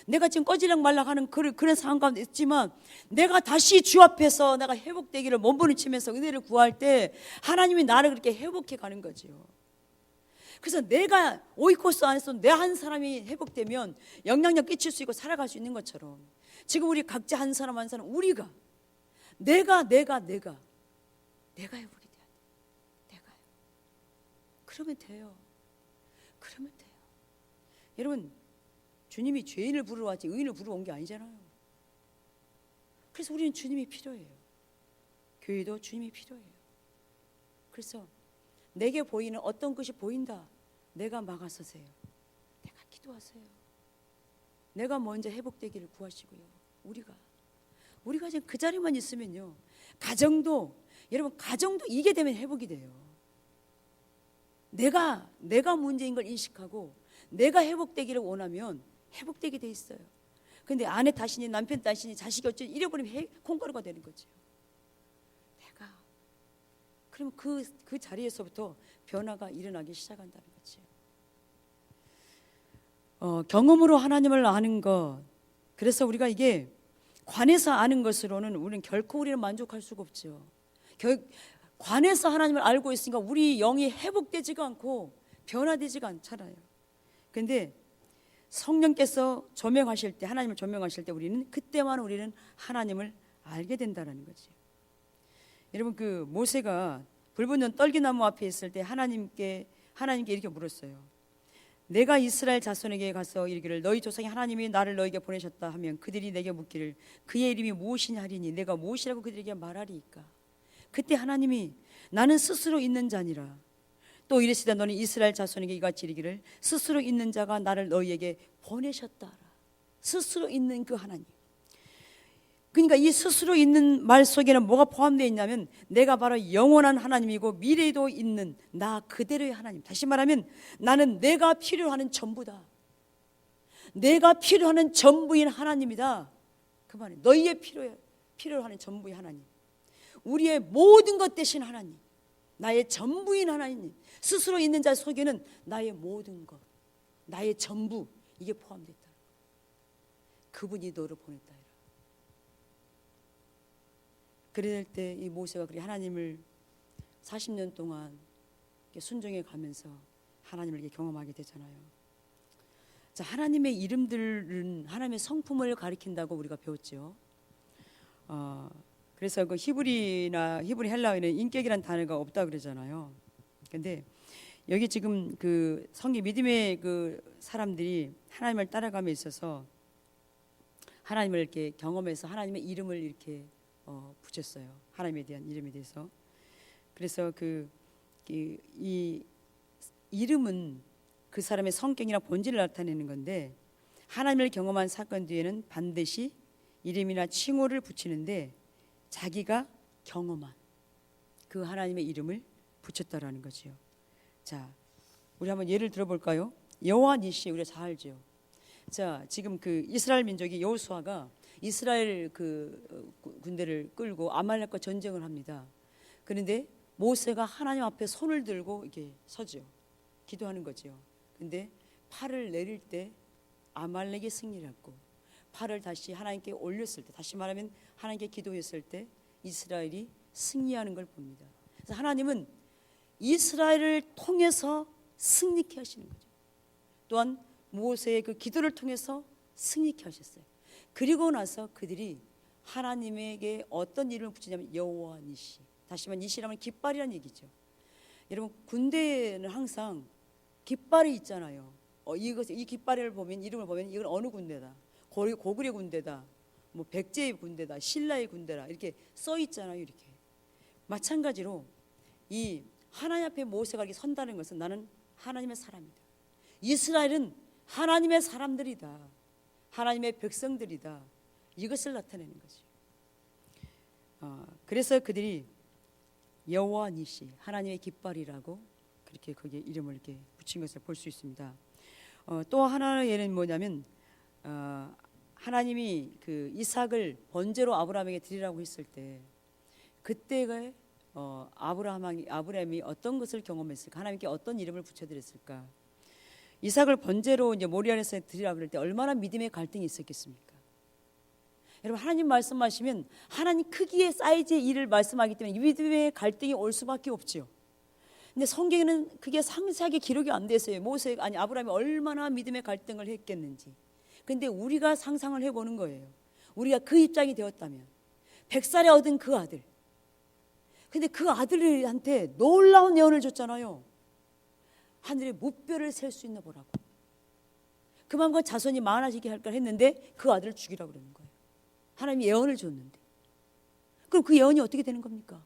내가 지금 꺼질락 말락 하는 그런 상황 가운데 있지만 내가 다시 주 앞에서 내가 회복되기를 몸부림치면서 은혜를 구할 때 하나님이 나를 그렇게 회복해 가는 거죠. 그래서 내가 오이코스 안에서 내 한 사람이 회복되면 영향력 끼칠 수 있고 살아갈 수 있는 것처럼 지금 우리 각자 한 사람 한 사람 우리가 내가 회복이 돼야 돼. 내가요. 그러면 돼요. 여러분, 주님이 죄인을 부르러 왔지 의인을 부르러 온 게 아니잖아요. 그래서 우리는 주님이 필요해요. 교회도 주님이 필요해요. 그래서 내게 보이는 어떤 것이 보인다, 내가 막아서세요. 내가 기도하세요. 내가 먼저 회복되기를 구하시고요. 우리가 지금 그 자리만 있으면요, 여러분 가정도 이게 되면 회복이 돼요. 내가 문제인 걸 인식하고 내가 회복되기를 원하면 회복되게 돼 있어요. 근데 아내 탓이니 남편 탓이니 자식이 어쩌니 잃어버리면 콩가루가 되는 거죠. 그러면 그 자리에서부터 변화가 일어나기 시작한다는 거죠. 경험으로 하나님을 아는 것. 그래서 우리가 이게 관에서 아는 것으로는 우리는 결코 우리는 만족할 수가 없죠. 관에서 하나님을 알고 있으니까 우리 영이 회복되지가 않고 변화되지가 않잖아요. 그런데 성령께서 조명하실 때, 하나님을 조명하실 때 그때만 우리는 하나님을 알게 된다는 거죠. 여러분, 그 모세가 불 붙는 떨기나무 앞에 있을 때 하나님께 이렇게 물었어요. 내가 이스라엘 자손에게 가서 이르기를 너희 조상의 하나님이 나를 너에게 보내셨다 하면 그들이 내게 묻기를 그의 이름이 무엇이냐 하리니 내가 무엇이라고 그들에게 말하리이까. 그때 하나님이 나는 스스로 있는 자니라. 또 이르시되 너는 이스라엘 자손에게 이같이 이르기를 스스로 있는 자가 나를 너희에게 보내셨다라. 스스로 있는 그 하나님. 그러니까 이 스스로 있는 말 속에는 뭐가 포함되어 있냐면 내가 바로 영원한 하나님이고 미래에도 있는 나 그대로의 하나님. 다시 말하면 나는 내가 필요하는 전부다. 내가 필요하는 전부인 하나님이다. 그 말이 너희의 필요하는 전부의 하나님. 우리의 모든 것 대신 하나님. 나의 전부인 하나님. 스스로 있는 자 속에는 나의 모든 것, 나의 전부, 이게 포함되어 있다. 그분이 너를 보냈다. 그럴 때 이 모세가 그렇게 하나님을 40년 동안 순종해 가면서 하나님을 이렇게 경험하게 되잖아요. 자, 하나님의 이름들은 하나님의 성품을 가리킨다고 우리가 배웠죠. 그래서 그 히브리 헬라어에는 인격이라는 단어가 없다 그러잖아요. 근데 여기 지금 그 성경 믿음의 그 사람들이 하나님을 따라감에 있어서 하나님을 이렇게 경험해서 하나님의 이름을 이렇게 붙였어요. 하나님에 대한 이름에 대해서. 그래서 이 이름은 그 사람의 성격이나 본질을 나타내는 건데 하나님을 경험한 사건 뒤에는 반드시 이름이나 칭호를 붙이는데 자기가 경험한 그 하나님의 이름을 붙였다라는 거죠. 자, 우리 한번 예를 들어볼까요? 여호와 니시 우리가 잘 알죠. 자, 지금 그 이스라엘 민족이 여호수아가 이스라엘 그 군대를 끌고 아말렉과 전쟁을 합니다. 그런데 모세가 하나님 앞에 손을 들고 이렇게 서죠. 기도하는 거죠. 근데 팔을 내릴 때 아말렉이 승리를 했고 팔을 다시 하나님께 올렸을 때, 다시 말하면 하나님께 기도했을 때 이스라엘이 승리하는 걸 봅니다. 그래서 하나님은 이스라엘을 통해서 승리케 하시는 거죠. 또한 모세의 그 기도를 통해서 승리케 하셨어요. 그리고 나서 그들이 하나님에게 어떤 이름을 붙이냐면 여호와 니시. 다시 말하면 니시라면 깃발이라는 얘기죠. 여러분 군대는 항상 깃발이 있잖아요. 이 깃발을 보면 이름을 보면 이건 어느 군대다. 고구려 군대다. 뭐 백제의 군대다. 신라의 군대다. 이렇게 써 있잖아요. 이렇게. 마찬가지로 이 하나님 앞에 모세가 이렇게 선다는 것은 나는 하나님의 사람이다. 이스라엘은 하나님의 사람들이다. 하나님의 백성들이다. 이것을 나타내는 거죠. 그래서 그들이 여호와 니시, 하나님의 깃발이라고 그렇게 거기에 이름을 이렇게 붙인 것을 볼 수 있습니다. 또 하나의 예는 뭐냐면 하나님이 그 이삭을 번제로 아브라함에게 드리라고 했을 때 그때가 아브라함이 어떤 것을 경험했을까? 하나님께 어떤 이름을 붙여드렸을까? 이삭을 번제로 이제 모리아에서 드리라고 그럴 때 얼마나 믿음의 갈등이 있었겠습니까? 여러분 하나님 말씀하시면 하나님 크기의 사이즈의 일을 말씀하기 때문에 믿음의 갈등이 올 수밖에 없지요. 근데 성경에는 그게 상세하게 기록이 안 됐어요. 아브라함이 얼마나 믿음의 갈등을 했겠는지. 근데 우리가 상상을 해보는 거예요. 우리가 그 입장이 되었다면 100살에 얻은 그 아들. 근데 그 아들한테 놀라운 예언을 줬잖아요. 하늘의 무뼈를 셀 수 있나 보라고. 그만큼 자손이 많아지게 할까 했는데 그 아들을 죽이라고 그러는 거예요. 하나님이 예언을 줬는데. 그럼 그 예언이 어떻게 되는 겁니까?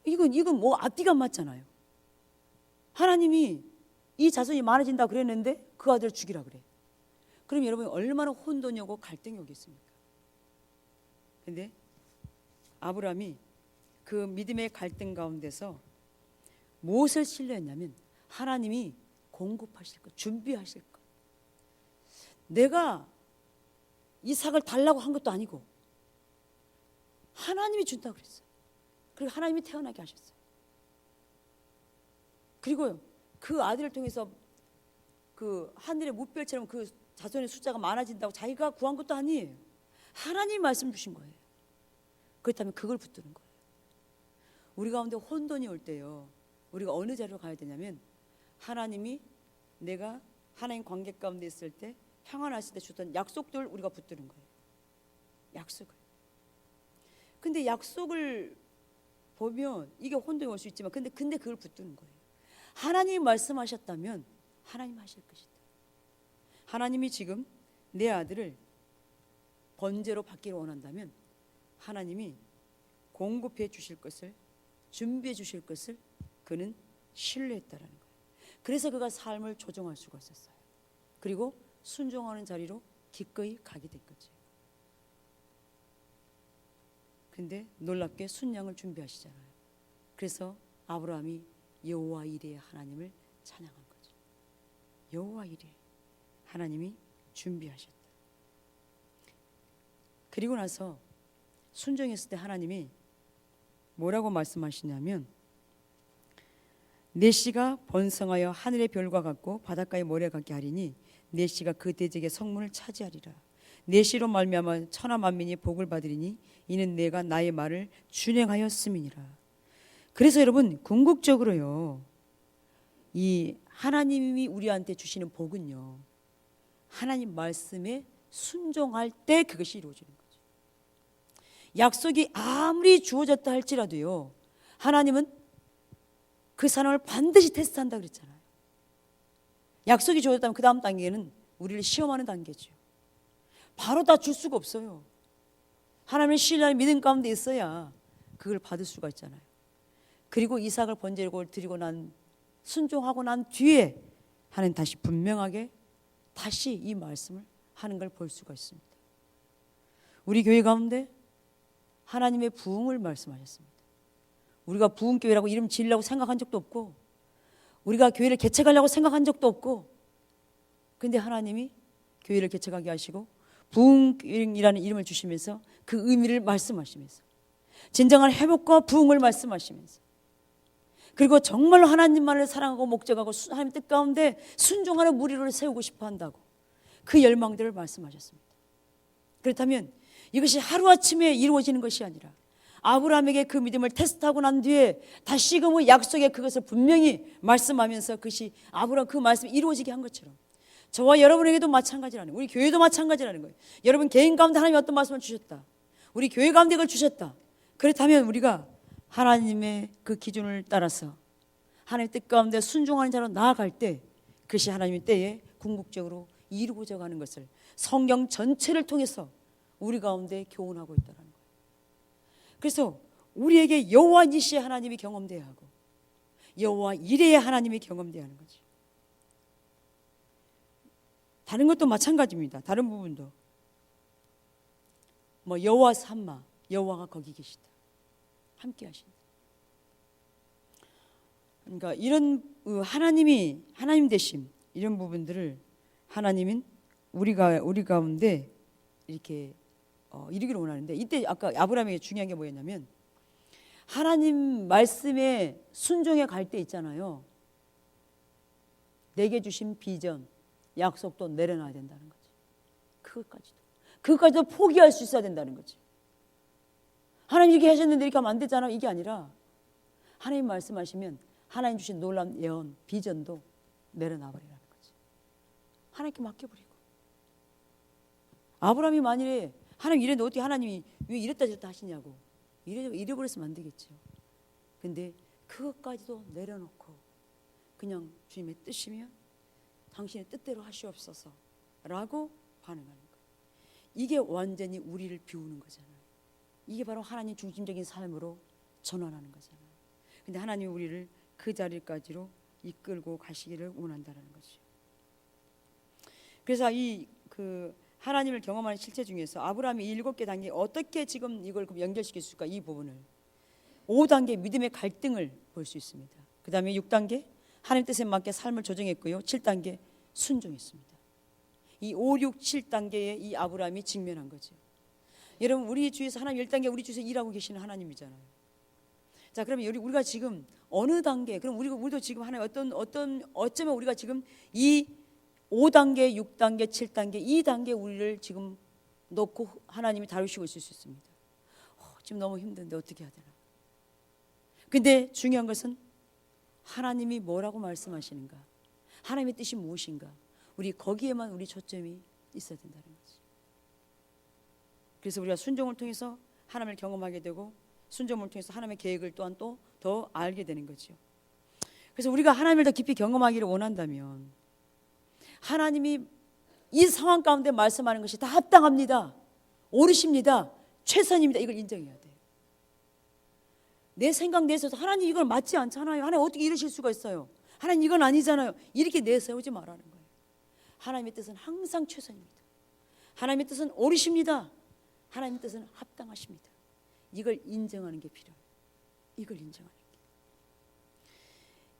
이건 뭐 앞뒤가 안 맞잖아요. 하나님이 이 자손이 많아진다고 그랬는데 그 아들을 죽이라 그래. 그럼 여러분 얼마나 혼돈이 오고 갈등이 오겠습니까? 근데 아브라함이 그 믿음의 갈등 가운데서 무엇을 신뢰했냐면 하나님이 공급하실 것, 준비하실 것. 내가 이삭을 달라고 한 것도 아니고 하나님이 준다고 그랬어요. 그리고 하나님이 태어나게 하셨어요. 그리고 그 아들을 통해서 그 하늘의 무별처럼 그 자손의 숫자가 많아진다고 자기가 구한 것도 아니에요. 하나님 말씀 주신 거예요. 그렇다면 그걸 붙드는 거예요. 우리 가운데 혼돈이 올 때요, 우리가 어느 자리로 가야 되냐면 하나님이 내가 하나님 관계 가운데 있을 때 평안하실 때 주던 약속들 우리가 붙드는 거예요. 약속을. 근데 약속을 보면 이게 혼동이 올 수 있지만 근데 그걸 붙드는 거예요. 하나님이 말씀하셨다면 하나님 하실 것이다. 하나님이 지금 내 아들을 번제로 받기를 원한다면 하나님이 공급해 주실 것을, 준비해 주실 것을 그는 신뢰했다라는 거예요. 그래서 그가 삶을 조정할 수가 있었어요. 그리고 순종하는 자리로 기꺼이 가게 된 거죠. 근데 놀랍게 순양을 준비하시잖아요. 그래서 아브라함이 여호와 이레 하나님을 찬양한 거죠. 여호와 이레 하나님이 준비하셨다. 그리고 나서 순종했을 때 하나님이 뭐라고 말씀하시냐면 내 씨가 번성하여 하늘의 별과 같고 바닷가의 모래 같게 하리니 내 씨가 그 대적의 성문을 차지하리라. 내 씨로 말미암아 천하 만민이 복을 받으리니 이는 내가 나의 말을 준행하였음이니라. 그래서 여러분 궁극적으로요, 이 하나님이 우리한테 주시는 복은요, 하나님 말씀에 순종할 때 그것이 이루어지는 거죠. 약속이 아무리 주어졌다 할지라도요, 하나님은 그 사람을 반드시 테스트한다 그랬잖아요. 약속이 주어졌다면 그 다음 단계는 우리를 시험하는 단계죠. 바로 다 줄 수가 없어요. 하나님을 신뢰하는 믿음 가운데 있어야 그걸 받을 수가 있잖아요. 그리고 이삭을 번제로 드리고 순종하고 난 뒤에 하나님 다시 분명하게 다시 이 말씀을 하는 걸 볼 수가 있습니다. 우리 교회 가운데 하나님의 부흥을 말씀하셨습니다. 우리가 부흥교회라고 이름 지으려고 생각한 적도 없고 우리가 교회를 개척하려고 생각한 적도 없고, 근데 하나님이 교회를 개척하게 하시고 부흥이라는 이름을 주시면서 그 의미를 말씀하시면서 진정한 회복과 부흥을 말씀하시면서, 그리고 정말로 하나님만을 사랑하고 목적하고 하나님 뜻 가운데 순종하는 무리를 세우고 싶어 한다고 그 열망들을 말씀하셨습니다. 그렇다면 이것이 하루아침에 이루어지는 것이 아니라 아브라함에게 그 믿음을 테스트하고 난 뒤에 다시금 약속의 그것을 분명히 말씀하면서 그것이 아브라함 그 말씀이 이루어지게 한 것처럼 저와 여러분에게도 마찬가지라는 거예요. 우리 교회도 마찬가지라는 거예요. 여러분 개인 가운데 하나님이 어떤 말씀을 주셨다. 우리 교회 가운데 그걸 주셨다. 그렇다면 우리가 하나님의 그 기준을 따라서 하나님의 뜻 가운데 순종하는 자로 나아갈 때 그것이 하나님의 때에 궁극적으로 이루어져 가는 것을 성경 전체를 통해서 우리 가운데 교훈하고 있다는 거예요. 그래서 우리에게 여호와 니시의 하나님이 경험돼야 하고 여호와 이레의 하나님이 경험돼야 하는 거죠. 다른 것도 마찬가지입니다. 다른 부분도 뭐 여호와 삼마, 여호와가 거기 계시다, 함께 하신다. 그러니까 이런 하나님이 하나님 되심 이런 부분들을 하나님은 우리 가운데 이렇게 이루기를 원하는데, 이때 아까 아브라함에게 중요한 게 뭐였냐면 하나님 말씀에 순종해 갈 때 있잖아요. 내게 주신 비전, 약속도 내려놔야 된다는 거지. 그것까지도 포기할 수 있어야 된다는 거지. 하나님 이렇게 하셨는데 이렇게 하면 안 되잖아. 이게 아니라 하나님 말씀하시면 하나님 주신 놀라운 예언, 비전도 내려놔버리라는 거지. 하나님께 맡겨버리고. 아브라함이 만일에 하나님 이랬는데 어떻게 하나님이 왜 이랬다 저랬다 하시냐고 이래버렸으면 안 되겠죠. 근데 그것까지도 내려놓고 그냥 주님의 뜻이면 당신의 뜻대로 하시옵소서 라고 반응하는 거예요. 이게 완전히 우리를 비우는 거잖아요. 이게 바로 하나님 중심적인 삶으로 전환하는 거잖아요. 근데 하나님이 우리를 그 자리까지로 이끌고 가시기를 원한다는 거죠. 그래서 하나님을 경험하는 실체 중에서 아브라함이 7개 단계 어떻게 지금 이걸 연결시킬 수 있을까, 이 부분을 5단계 믿음의 갈등을 볼 수 있습니다. 그 다음에 6단계 하나님 뜻에 맞게 삶을 조정했고요. 7단계 순종했습니다. 이 5, 6, 7단계에 이 아브라함이 직면한 거죠. 여러분 우리 주위에서 하나님 1단계 우리 주위에서 일하고 계시는 하나님이잖아요. 자, 그러면 우리가 지금 어느 단계, 그럼 우리도 지금 하나님 어쩌면 우리가 지금 이 5단계, 6단계, 7단계, 이 단계 우리를 지금 놓고 하나님이 다루시고 있을 수 있습니다. 지금 너무 힘든데 어떻게 해야 되나. 근데 중요한 것은 하나님이 뭐라고 말씀하시는가, 하나님의 뜻이 무엇인가, 우리 거기에만 우리 초점이 있어야 된다는 거지. 그래서 우리가 순종을 통해서 하나님을 경험하게 되고 순종을 통해서 하나님의 계획을 또한 또 더 알게 되는 거죠. 그래서 우리가 하나님을 더 깊이 경험하기를 원한다면 하나님이 이 상황 가운데 말씀하는 것이 다 합당합니다, 옳으십니다, 최선입니다, 이걸 인정해야 돼요. 내 생각 내세워서 하나님 이걸 맞지 않잖아요, 하나님 어떻게 이러실 수가 있어요, 하나님 이건 아니잖아요, 이렇게 내세우지 말라는 거예요. 하나님의 뜻은 항상 최선입니다. 하나님의 뜻은 옳으십니다. 하나님의 뜻은 합당하십니다. 이걸 인정하는 게 필요해요. 이걸 인정하는 게.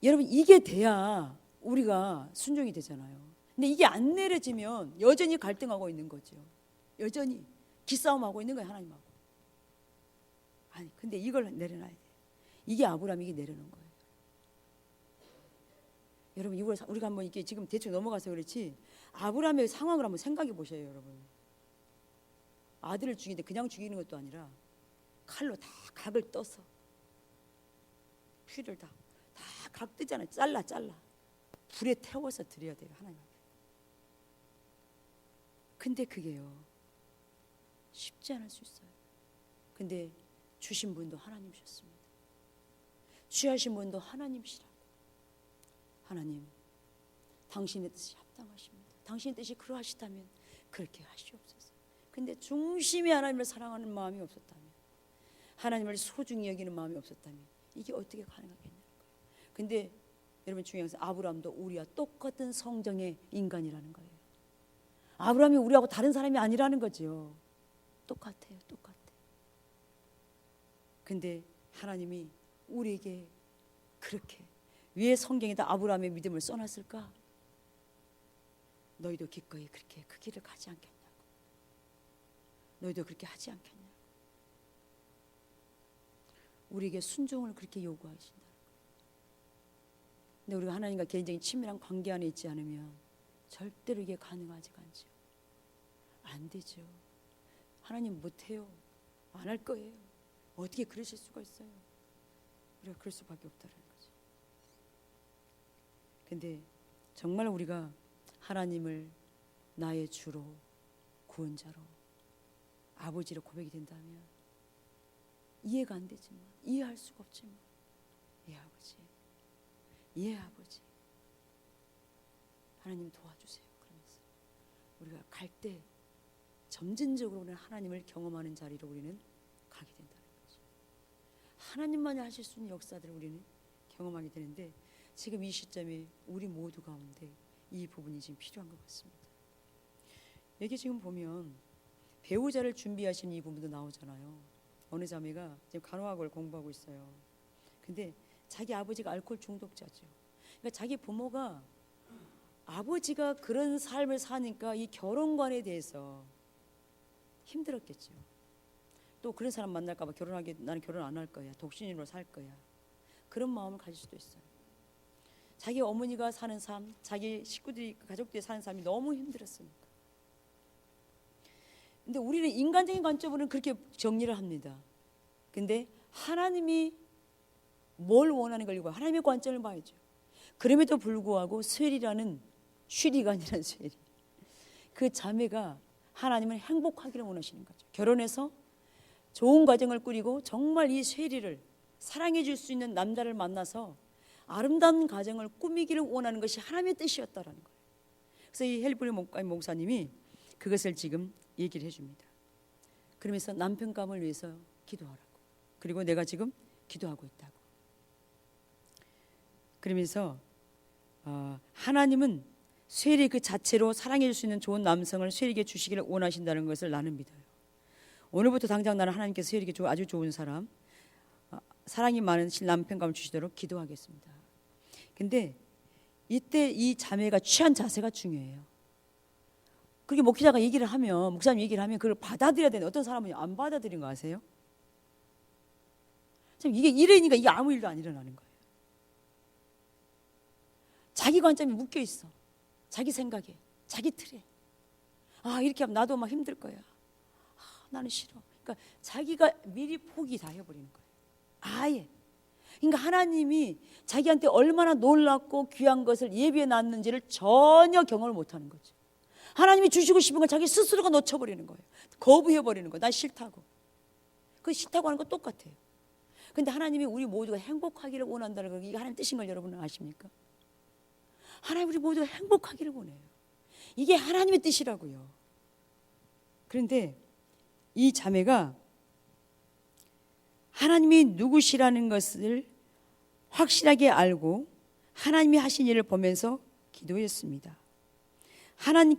여러분 이게 돼야 우리가 순종이 되잖아요. 근데 이게 안 내려지면 여전히 갈등하고 있는 거죠. 여전히 기싸움하고 있는 거예요, 하나님하고. 아니 근데 이걸 내려놔야 돼요. 이게 아브라함이 이게 내려놓은 거예요. 여러분 이걸 우리가 한번 이렇게 지금 대충 넘어가서 그렇지 아브라함의 상황을 한번 생각해 보셔요, 여러분. 아들을 죽이는데 그냥 죽이는 것도 아니라 칼로 다 각을 떠서 피를 다 각 뜨잖아요. 잘라 불에 태워서 드려야 돼요, 하나님 앞에. 근데 그게요 쉽지 않을 수 있어요. 근데 주신 분도 하나님이셨습니다. 취하신 분도 하나님이시라고. 하나님 당신의 뜻이 합당하십니다. 당신의 뜻이 그러하시다면 그렇게 하시옵소서. 근데 중심에 하나님을 사랑하는 마음이 없었다면, 하나님을 소중히 여기는 마음이 없었다면 이게 어떻게 가능하겠냐는 거예요. 근데 여러분 중요한 것은 아브라함도 우리와 똑같은 성정의 인간이라는 거예요. 아브라함이 우리하고 다른 사람이 아니라는 거죠. 똑같아요. 근데 하나님이 우리에게 그렇게 왜 성경에다 아브라함의 믿음을 써놨을까? 너희도 기꺼이 그렇게 그 길을 가지 않겠냐고. 너희도 그렇게 하지 않겠냐고. 우리에게 순종을 그렇게 요구하신다. 근데 우리가 하나님과 개인적인 친밀한 관계 안에 있지 않으면 절대로 이게 가능하지가 않죠. 안 되죠. 하나님 못해요. 안 할 거예요. 어떻게 그러실 수가 있어요? 우리가 그럴 수밖에 없다는 거죠. 근데 정말 우리가 하나님을 나의 주로, 구원자로, 아버지로 고백이 된다면 이해가 안 되지만, 이해할 수가 없지만, 예 아버지, 예 아버지, 하나님 도와주세요. 그러면서 우리가 갈 때 점진적으로 우리는 하나님을 경험하는 자리로 우리는 가게 된다는 거죠. 하나님만이 하실 수 있는 역사들을 우리는 경험하게 되는데, 지금 이 시점에 우리 모두 가운데 이 부분이 지금 필요한 것 같습니다. 여기 지금 보면 배우자를 준비하시는 이 부분도 나오잖아요. 어느 자매가 지금 간호학을 공부하고 있어요. 근데 자기 아버지가 알코올 중독자죠. 그러니까 자기 부모가, 아버지가 그런 삶을 사니까 이 결혼관에 대해서 힘들었겠죠. 또 그런 사람 만날까 봐 나는 결혼 안 할 거야, 독신으로 살 거야, 그런 마음을 가질 수도 있어요. 자기 어머니가 사는 삶, 자기 식구들이, 가족들이 사는 삶이 너무 힘들었으니까. 근데 우리는 인간적인 관점으로는 그렇게 정리를 합니다. 근데 하나님이 뭘 원하는 걸 이거 하나님의 관점을 봐야죠. 그럼에도 불구하고 쇠리라는, 쉬리가 아니라 쇠리, 그 자매가 하나님은 행복하기를 원하시는 거죠. 결혼해서 좋은 가정을 꾸리고 정말 이 쇠리를 사랑해 줄 수 있는 남자를 만나서 아름다운 가정을 꾸미기를 원하는 것이 하나님의 뜻이었다라는 거예요. 그래서 이 헬리브리 목사님이 그것을 지금 얘기를 해줍니다. 그러면서 남편감을 위해서 기도하라고, 그리고 내가 지금 기도하고 있다고. 그러면서 하나님은 쇠리 그 자체로 사랑해 줄 수 있는 좋은 남성을 쇠리에게 주시기를 원하신다는 것을 나는 믿어요. 오늘부터 당장 나는 하나님께서 쇠리에게 아주 좋은 사람, 사랑이 많은 남편감을 주시도록 기도하겠습니다. 근데 이때 이 자매가 취한 자세가 중요해요. 그렇게 목회자가 얘기를 하면, 목사님 얘기를 하면 그걸 받아들여야 되는데, 어떤 사람은 안 받아들인 거 아세요? 참 이게 이러니까 이게 아무 일도 안 일어나는 거예요. 자기 관점이 묶여 있어. 자기 생각에, 자기 틀에. 이렇게 하면 나도 막 힘들 거야. 나는 싫어. 그러니까 자기가 미리 포기 다 해버리는 거예요. 아예. 그러니까 하나님이 자기한테 얼마나 놀랍고 귀한 것을 예비해 놨는지를 전혀 경험을 못하는 거죠. 하나님이 주시고 싶은 걸 자기 스스로가 놓쳐버리는 거예요. 거부해버리는 거예요. 난 싫다고. 그 싫다고 하는 거 똑같아요. 근데 하나님이 우리 모두가 행복하기를 원한다는 거, 이게 하나님 뜻인 걸 여러분은 아십니까? 하나님 우리 모두가 행복하기를 원해요. 이게 하나님의 뜻이라고요. 그런데 이 자매가 하나님이 누구시라는 것을 확실하게 알고 하나님이 하신 일을 보면서 기도했습니다.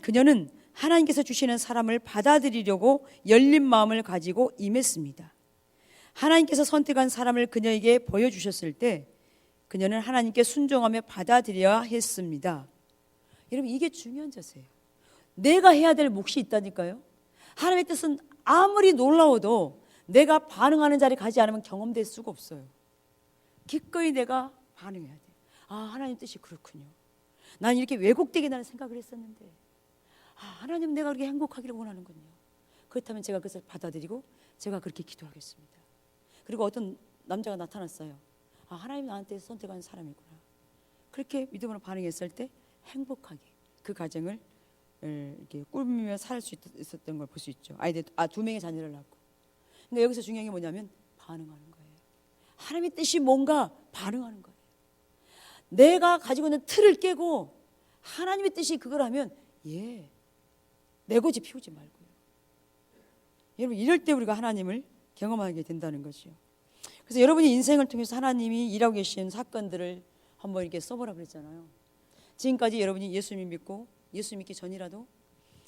그녀는 하나님께서 주시는 사람을 받아들이려고 열린 마음을 가지고 임했습니다. 하나님께서 선택한 사람을 그녀에게 보여주셨을 때 그녀는 하나님께 순종하며 받아들여야 했습니다. 여러분, 이게 중요한 자세예요. 내가 해야 될 몫이 있다니까요. 하나님의 뜻은 아무리 놀라워도 내가 반응하는 자리에 가지 않으면 경험될 수가 없어요. 기꺼이 내가 반응해야 돼. 하나님 뜻이 그렇군요. 난 이렇게 왜곡되게 나는 생각을 했었는데, 하나님 내가 그렇게 행복하기를 원하는군요. 그렇다면 제가 그것을 받아들이고 제가 그렇게 기도하겠습니다. 그리고 어떤 남자가 나타났어요. 하나님 나한테 선택한 사람이구나. 그렇게 믿음으로 반응했을 때 행복하게 그 가정을 이렇게 꾸미며 살 수 있었던 걸 볼 수 있죠. 아이들 2명의 자녀를 낳고. 그러니까 여기서 중요한 게 뭐냐면 반응하는 거예요. 하나님의 뜻이 뭔가 반응하는 거예요. 내가 가지고 있는 틀을 깨고 하나님의 뜻이 그거라면 내고지 피우지 말고요. 여러분, 이럴 때 우리가 하나님을 경험하게 된다는 거죠. 그래서 여러분이 인생을 통해서 하나님이 일하고 계신 사건들을 한번 이렇게 써보라 그랬잖아요. 지금까지 여러분이 예수님 믿고 예수 믿기 전이라도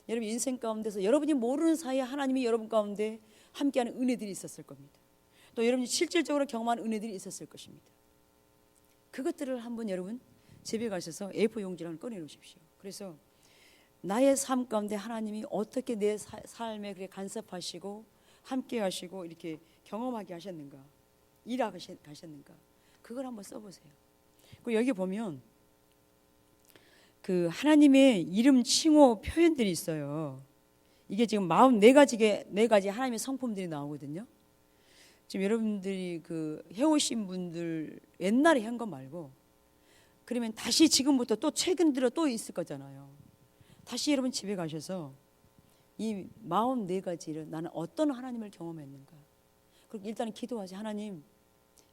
여러분 인생 가운데서 여러분이 모르는 사이에 하나님이 여러분 가운데 함께하는 은혜들이 있었을 겁니다. 또 여러분이 실질적으로 경험한 은혜들이 있었을 것입니다. 그것들을 한번 여러분 집에 가셔서 A4 용지를 꺼내놓으십시오. 그래서 나의 삶 가운데 하나님이 어떻게 내 삶에 그렇게 간섭하시고 함께 하시고 이렇게 경험하게 하셨는가, 일하게 하셨는가, 그걸 한번 써보세요. 그리고 여기 보면 그 하나님의 이름 칭호 표현들이 있어요. 이게 지금 44가지 하나님의 성품들이 나오거든요. 지금 여러분들이 그 해오신 분들 옛날에 한 거 말고 그러면 다시 지금부터 또 최근 들어 또 있을 거잖아요. 다시 여러분 집에 가셔서 이 44가지를 나는 어떤 하나님을 경험했는가. 그리고 일단은 기도하지. 하나님,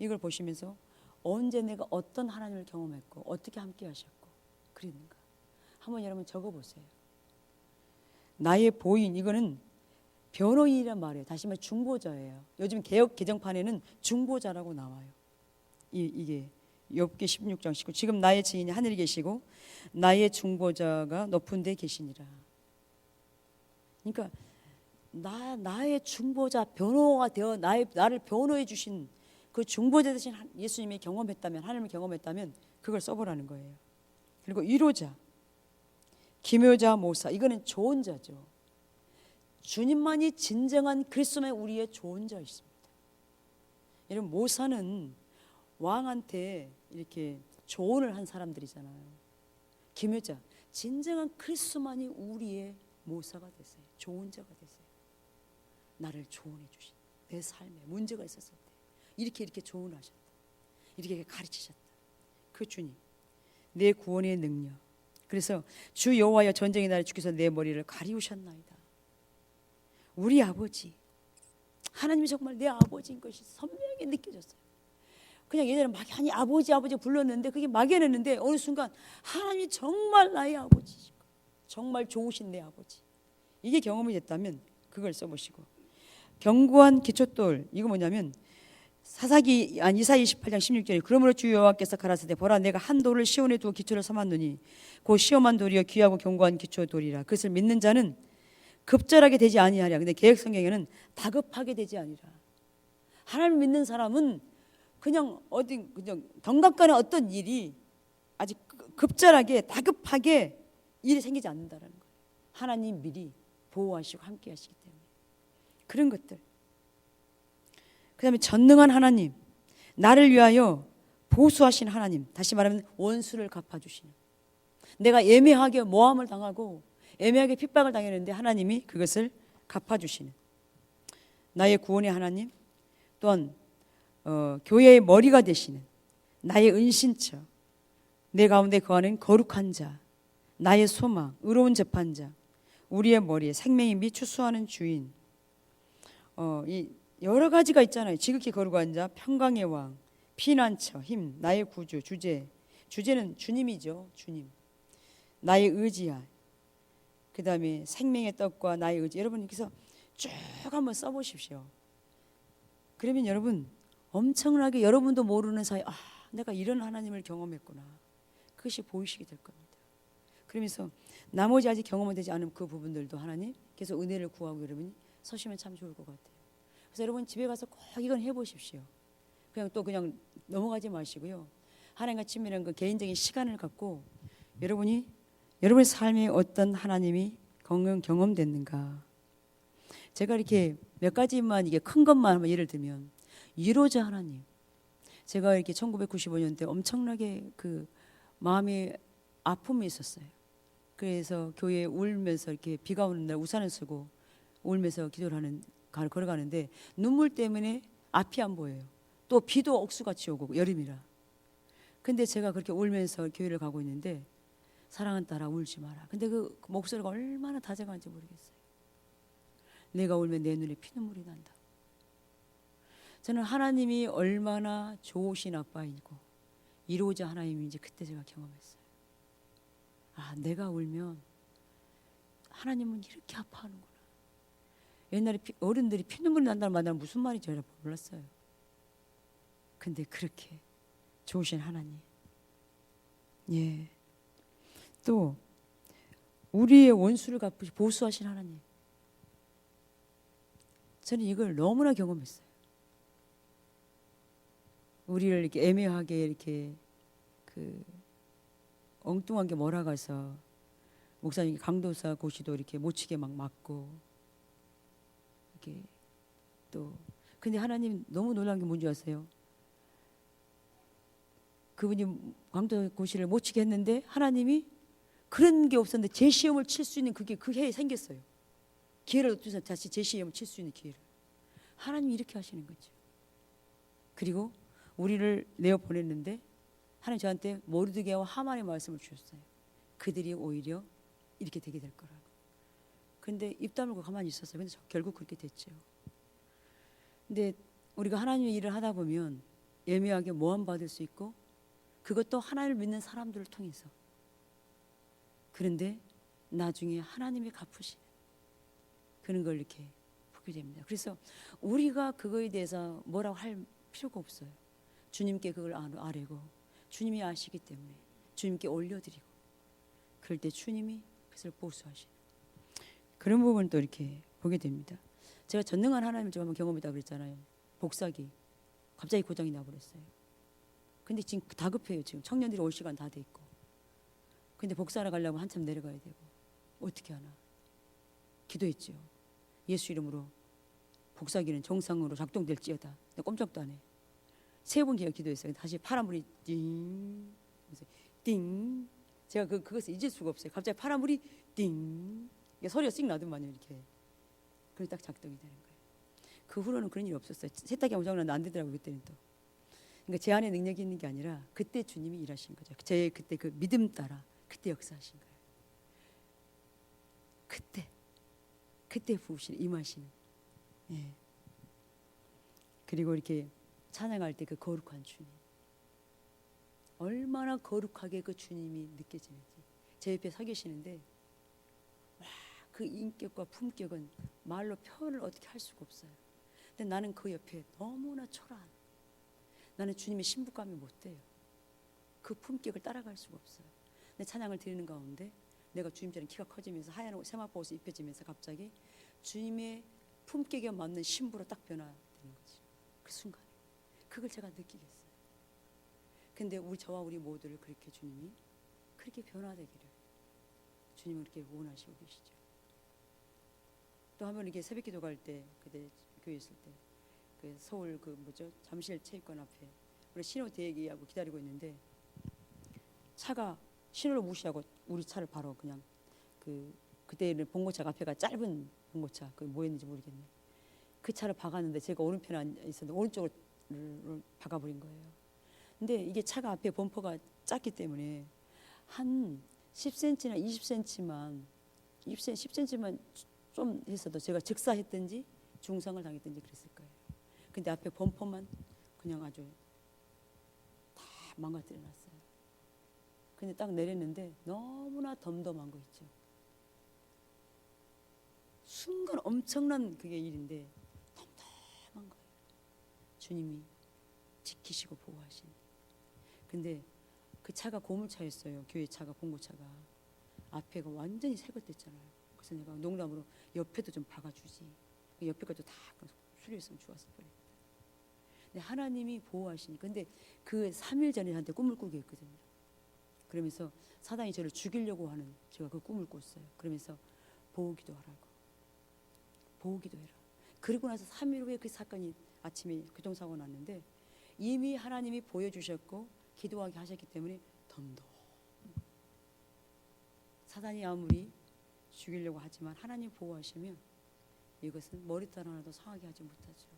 이걸 보시면서 언제 내가 어떤 하나님을 경험했고 어떻게 함께 하셨고 그랬는가. 한번 여러분 적어보세요. 나의 보인, 이거는 변호인이란 말이에요. 다시 말해 중보자예요. 요즘 개역 개정판에는 중보자라고 나와요. 이게 욥기 16장 19. 지금 나의 증인이 하늘에 계시고 나의 중보자가 높은 데 계시니라. 그러니까 나의 중보자, 변호가 되어 나를 변호해 주신 그 중보자 되신 예수님이 경험했다면, 하나님을 경험했다면 그걸 써보라는 거예요. 그리고 위로자, 기묘자, 모사, 이거는 조언자죠. 주님만이 진정한 그리스도만이 우리의 조언자이십니다. 여러분, 모사는 왕한테 이렇게 조언을 한 사람들이잖아요. 기묘자, 진정한 그리스도만이 우리의 모사가 되세요. 조언자가 되세요. 나를 조언해 주신, 내 삶에 문제가 있었을 때 이렇게 조언하셨다, 이렇게 가르치셨다. 그 주님, 내 구원의 능력. 그래서 주 여호와여 전쟁의 날에 주께서 내 머리를 가리우셨나이다. 우리 아버지, 하나님이 정말 내 아버지인 것이 선명하게 느껴졌어요. 그냥 예전에 막연히 아버지 불렀는데 그게 막연했는데 어느 순간 하나님이 정말 나의 아버지시고 정말 좋으신 내 아버지, 이게 경험이 됐다면 그걸 써보시고. 견고한 기초돌, 이거 뭐냐면 이사야 28장 16절에 그러므로 주 여호와께서 가라사대 보라 내가 한 돌을 시온에 두어 기초를 삼았노니 곧 시험한 돌이여 귀하고 견고한 기초돌이라. 그것을 믿는 자는 급절하게 되지 아니하랴. 근데 개역 성경에는 다급하게 되지 아니라. 하나님 믿는 사람은 그냥 경각간에 어떤 일이 아주 급절하게 다급하게 일이 생기지 않는다라는 거예요. 하나님 미리 보호하시고 함께 하시기 때문에 그런 것들. 그 다음에 전능한 하나님, 나를 위하여 보수하신 하나님, 다시 말하면 원수를 갚아주시는. 내가 애매하게 모함을 당하고 애매하게 핍박을 당했는데 하나님이 그것을 갚아주시는 나의 구원의 하나님. 또한 교회의 머리가 되시는 나의 은신처, 내 가운데 거하는 거룩한 자, 나의 소망, 의로운 재판자, 우리의 머리에 생명이 및 추수하는 주인. 이 여러 가지가 있잖아요. 지극히 거룩한 자, 평강의 왕, 피난처, 힘, 나의 구주, 주제는 주님이죠. 주님, 나의 의지야. 그 다음에 생명의 떡과 나의 의지. 여러분 여기서 쭉 한번 써보십시오. 그러면 여러분 엄청나게 여러분도 모르는 사이, 내가 이런 하나님을 경험했구나, 그것이 보이시게 될 겁니다. 그러면서 나머지 아직 경험되지 않은 그 부분들도 하나님 계속 은혜를 구하고 여러분이 서시면 참 좋을 것 같아요. 그래서 여러분 집에 가서 꼭 이건 해보십시오. 그냥 넘어가지 마시고요. 하나님과 친밀한 그 개인적인 시간을 갖고 여러분의 삶에 어떤 하나님이 경험됐는가. 제가 이렇게 몇 가지만, 이게 큰 것만 한번 예를 들면 위로자 하나님. 제가 이렇게 1995년대 엄청나게 그 마음에 아픔이 있었어요. 그래서 교회에 울면서 이렇게 비가 오는 날 우산을 쓰고 울면서 기도를 걸어가는데 눈물 때문에 앞이 안 보여요. 또 비도 억수같이 오고 여름이라. 근데 제가 그렇게 울면서 교회를 가고 있는데 사랑하는 딸아 울지 마라. 근데 그 목소리가 얼마나 다정한지 모르겠어요. 내가 울면 내 눈에 피눈물이 난다. 저는 하나님이 얼마나 좋으신 아빠이고 이로자 하나님인지 그때 제가 경험했어요. 내가 울면 하나님은 이렇게 아파하는구나. 옛날에 어른들이 피눈물이 난다는 말 나는 무슨 말인지 몰랐어요. 근데 그렇게 좋으신 하나님. 예. 또 우리의 원수를 갚으시 보수하신 하나님. 저는 이걸 너무나 경험했어요. 우리를 이렇게 애매하게 이렇게 그 엉뚱한 게 몰아가서 목사님 강도사 고시도 이렇게 못치게 막 맞고 이렇게 또 근데 하나님 너무 놀란 게 뭔지 아세요? 그분이 강도사 고시를 못치게 했는데 하나님이 그런 게 없었는데 재시험을 칠 수 있는 그게 그 해에 생겼어요. 기회를 얻어서 다시 재시험을 칠 수 있는 기회를. 하나님이 이렇게 하시는 거죠. 그리고 우리를 내어 보냈는데 하나님 저한테 모르드게와 하만의 말씀을 주셨어요. 그들이 오히려 이렇게 되게 될 거라고. 근데 입 다물고 가만히 있었어요. 근데 결국 그렇게 됐죠. 근데 우리가 하나님의 일을 하다 보면 예매하게 모함 받을 수 있고, 그것도 하나님을 믿는 사람들을 통해서. 그런데 나중에 하나님이 갚으시는 그런 걸 이렇게 보게 됩니다. 그래서 우리가 그거에 대해서 뭐라고 할 필요가 없어요. 주님께 그걸 아뢰고 주님이 아시기 때문에 주님께 올려드리고, 그럴 때 주님이 그것을 보수하시는 그런 부분도 이렇게 보게 됩니다. 제가 전능한 하나님을 제가 한번 경험했다고 그랬잖아요. 복사기 갑자기 고장이 나버렸어요. 근데 지금 다급해요. 지금 청년들이 올 시간 다 돼 있고. 근데 복사하러 가려면 한참 내려가야 되고 어떻게 하나 기도했죠. 예수 이름으로 복사기는 정상으로 작동될지어다. 나 꼼짝도 안 해. 3번 기도했어요. 다시 파란불이 띵, 띵. 제가 그것을 잊을 수가 없어요. 갑자기 파란불이 띵. 소리가 씩 나더만요. 이렇게. 그게 딱 작동이 되는 거예요. 그 후로는 그런 일이 없었어요. 세탁기 고장나는데 안 되더라고요. 그때는 또. 그러니까 제 안에 능력이 있는 게 아니라 그때 주님이 일하신 거죠. 제 그때 그 믿음 따라 그때 역사하신 거예요. 그때 부으시는, 임하시는. 예. 그리고 이렇게 찬양할 때 그 거룩한 주님, 얼마나 거룩하게 그 주님이 느껴지는지. 제 옆에 서 계시는데 와, 그 인격과 품격은 말로 표현을 어떻게 할 수가 없어요. 근데 나는 그 옆에 너무나 초라한, 나는 주님의 신부감이 못 돼요. 그 품격을 따라갈 수가 없어요. 근데 찬양을 드리는 가운데 내가 주님처럼 키가 커지면서 하얀 세마포 옷이 입혀지면서 갑자기 주님의 품격에 맞는 신부로 딱 변화되는 거지. 그 순간에 그걸 제가 느끼겠어요. 근데 저와 우리 모두를 그렇게 주님이 그렇게 변화되기를 주님은 그렇게 원하시고 계시죠. 또 한 번 이렇게 새벽기도 갈 때, 그때 교회 있을 때 그 서울 잠실 체육관 앞에 우리 신호 대기하고 기다리고 있는데 차가 신호를 무시하고 우리 차를 바로 그냥 그때는 봉고차가 앞에가 짧은 봉고차, 그 뭐였는지 모르겠네. 그 차를 박았는데 제가 오른편에 앉아 있었는데 오른쪽을 박아버린 거예요. 근데 이게 차가 앞에 범퍼가 작기 때문에 한 10cm나 20cm만 10cm만 좀 했어도 제가 즉사했든지 중상을 당했든지 그랬을 거예요. 근데 앞에 범퍼만 그냥 아주 다 망가뜨려 놨어요. 근데 딱 내렸는데 너무나 덤덤한 거 있죠. 순간 엄청난 그게 일인데 덤덤한 거예요. 주님이 지키시고 보호하신. 근데 그 차가 고물차였어요. 교회 차가, 봉고차가. 앞에가 완전히 새것 됐잖아요. 그래서 내가 농담으로 옆에도 좀 박아주지. 옆에까지 다 수리했으면 좋았을 뻔했다. 근데 하나님이 보호하시니까. 근데 그 3일 전에 저한테 꿈을 꾸게 했거든요. 그러면서 사단이 저를 죽이려고 하는, 제가 그 꿈을 꿨어요. 그러면서 보호기도 하라고. 보호기도 해라. 그리고 나서 3일 후에 그 사건이 아침에 교통사고가 났는데 이미 하나님이 보여주셨고 기도하게 하셨기 때문에 덤덤. 사단이 아무리 죽이려고 하지만 하나님 보호하시면 이것은 머리털 하나도 상하게 하지 못하죠.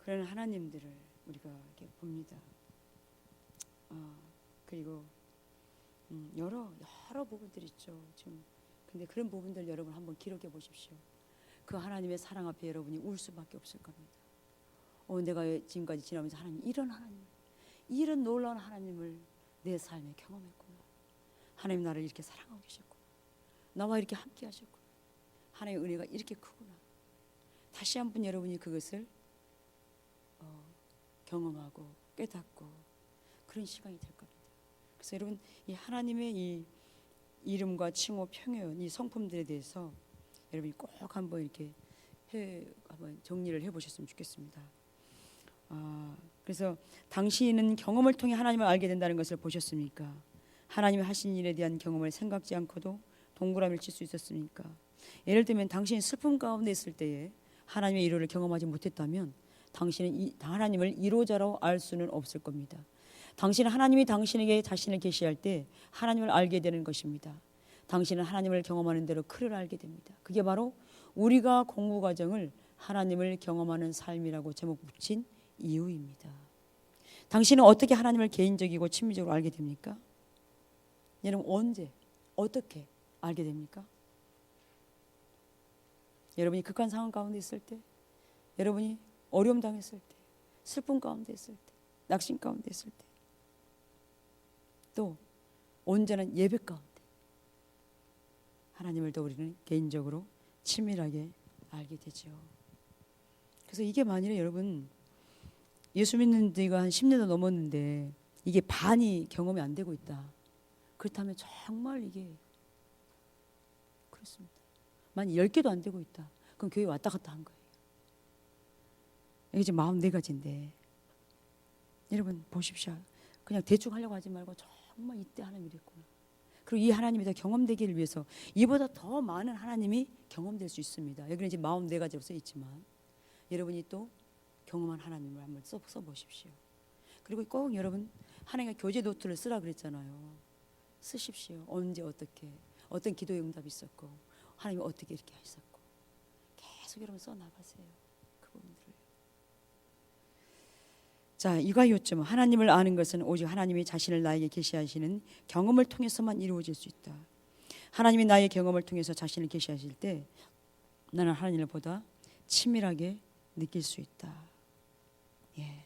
그런 하나님들을 우리가 이렇게 봅니다. 그리고 여러 부분들이 있죠. 지금 근데 그런 부분들 여러분 한번 기록해 보십시오. 그 하나님의 사랑 앞에 여러분이 울 수밖에 없을 겁니다. 내가 지금까지 지나면서 하나님, 이런 놀라운 하나님을 내 삶에 경험했구나. 하나님 나를 이렇게 사랑하고 계셨구나. 나와 이렇게 함께 하셨구나. 하나님의 은혜가 이렇게 크구나. 다시 한번 여러분이 그것을 경험하고 깨닫고 그런 시간이 될 겁니다. 그래서 여러분 이 하나님의 이 이름과 칭호, 평연, 이 성품들에 대해서 여러분이 꼭 한번 이렇게 한번 정리를 해보셨으면 좋겠습니다. 그래서 당신은 경험을 통해 하나님을 알게 된다는 것을 보셨습니까? 하나님이 하신 일에 대한 경험을 생각지 않고도 동그라미를 칠 수 있었습니까? 예를 들면 당신이 슬픔 가운데 있을 때에 하나님의 위로를 경험하지 못했다면 당신은 하나님을 위로자로 알 수는 없을 겁니다. 당신은 하나님이 당신에게 자신을 계시할 때 하나님을 알게 되는 것입니다. 당신은 하나님을 경험하는 대로 그를 알게 됩니다. 그게 바로 우리가 공부 과정을 하나님을 경험하는 삶이라고 제목 붙인 이유입니다. 당신은 어떻게 하나님을 개인적이고 친밀적으로 알게 됩니까? 여러분 언제 어떻게 알게 됩니까? 여러분이 극한 상황 가운데 있을 때, 여러분이 어려움 당했을 때, 슬픔 가운데 있을 때, 낙심 가운데 있을 때, 또 온전한 예배 가운데 하나님을 더 우리는 개인적으로 친밀하게 알게 되죠. 그래서 이게 만일에 여러분 예수 믿는 지가 한 10년도 넘었는데 이게 반이 경험이 안 되고 있다. 그렇다면 정말 이게 그렇습니다. 만약 10개도 안 되고 있다. 그럼 교회 왔다 갔다 한 거예요. 이게 지금 44가지인데 여러분 보십시오. 그냥 대충 하려고 하지 말고 정말 이때 하나님이 이랬구나. 그리고 이 하나님이 더 경험되기를 위해서 이보다 더 많은 하나님이 경험될 수 있습니다. 여기는 이제 44가지로 써 있지만 여러분이 또 경험한 하나님을 한번 써보십시오. 그리고 꼭 여러분 하나님과 교제 노트를 쓰라 그랬잖아요. 쓰십시오. 언제 어떻게 어떤 기도의 응답이 있었고 하나님이 어떻게 이렇게 하셨고 계속 여러분 써나가세요. 그 부분들을. 자, 이과 요점 하나님을 아는 것은 오직 하나님이 자신을 나에게 계시하시는 경험을 통해서만 이루어질 수 있다. 하나님이 나의 경험을 통해서 자신을 계시하실 때 나는 하나님을 보다 친밀하게 느낄 수 있다. 예.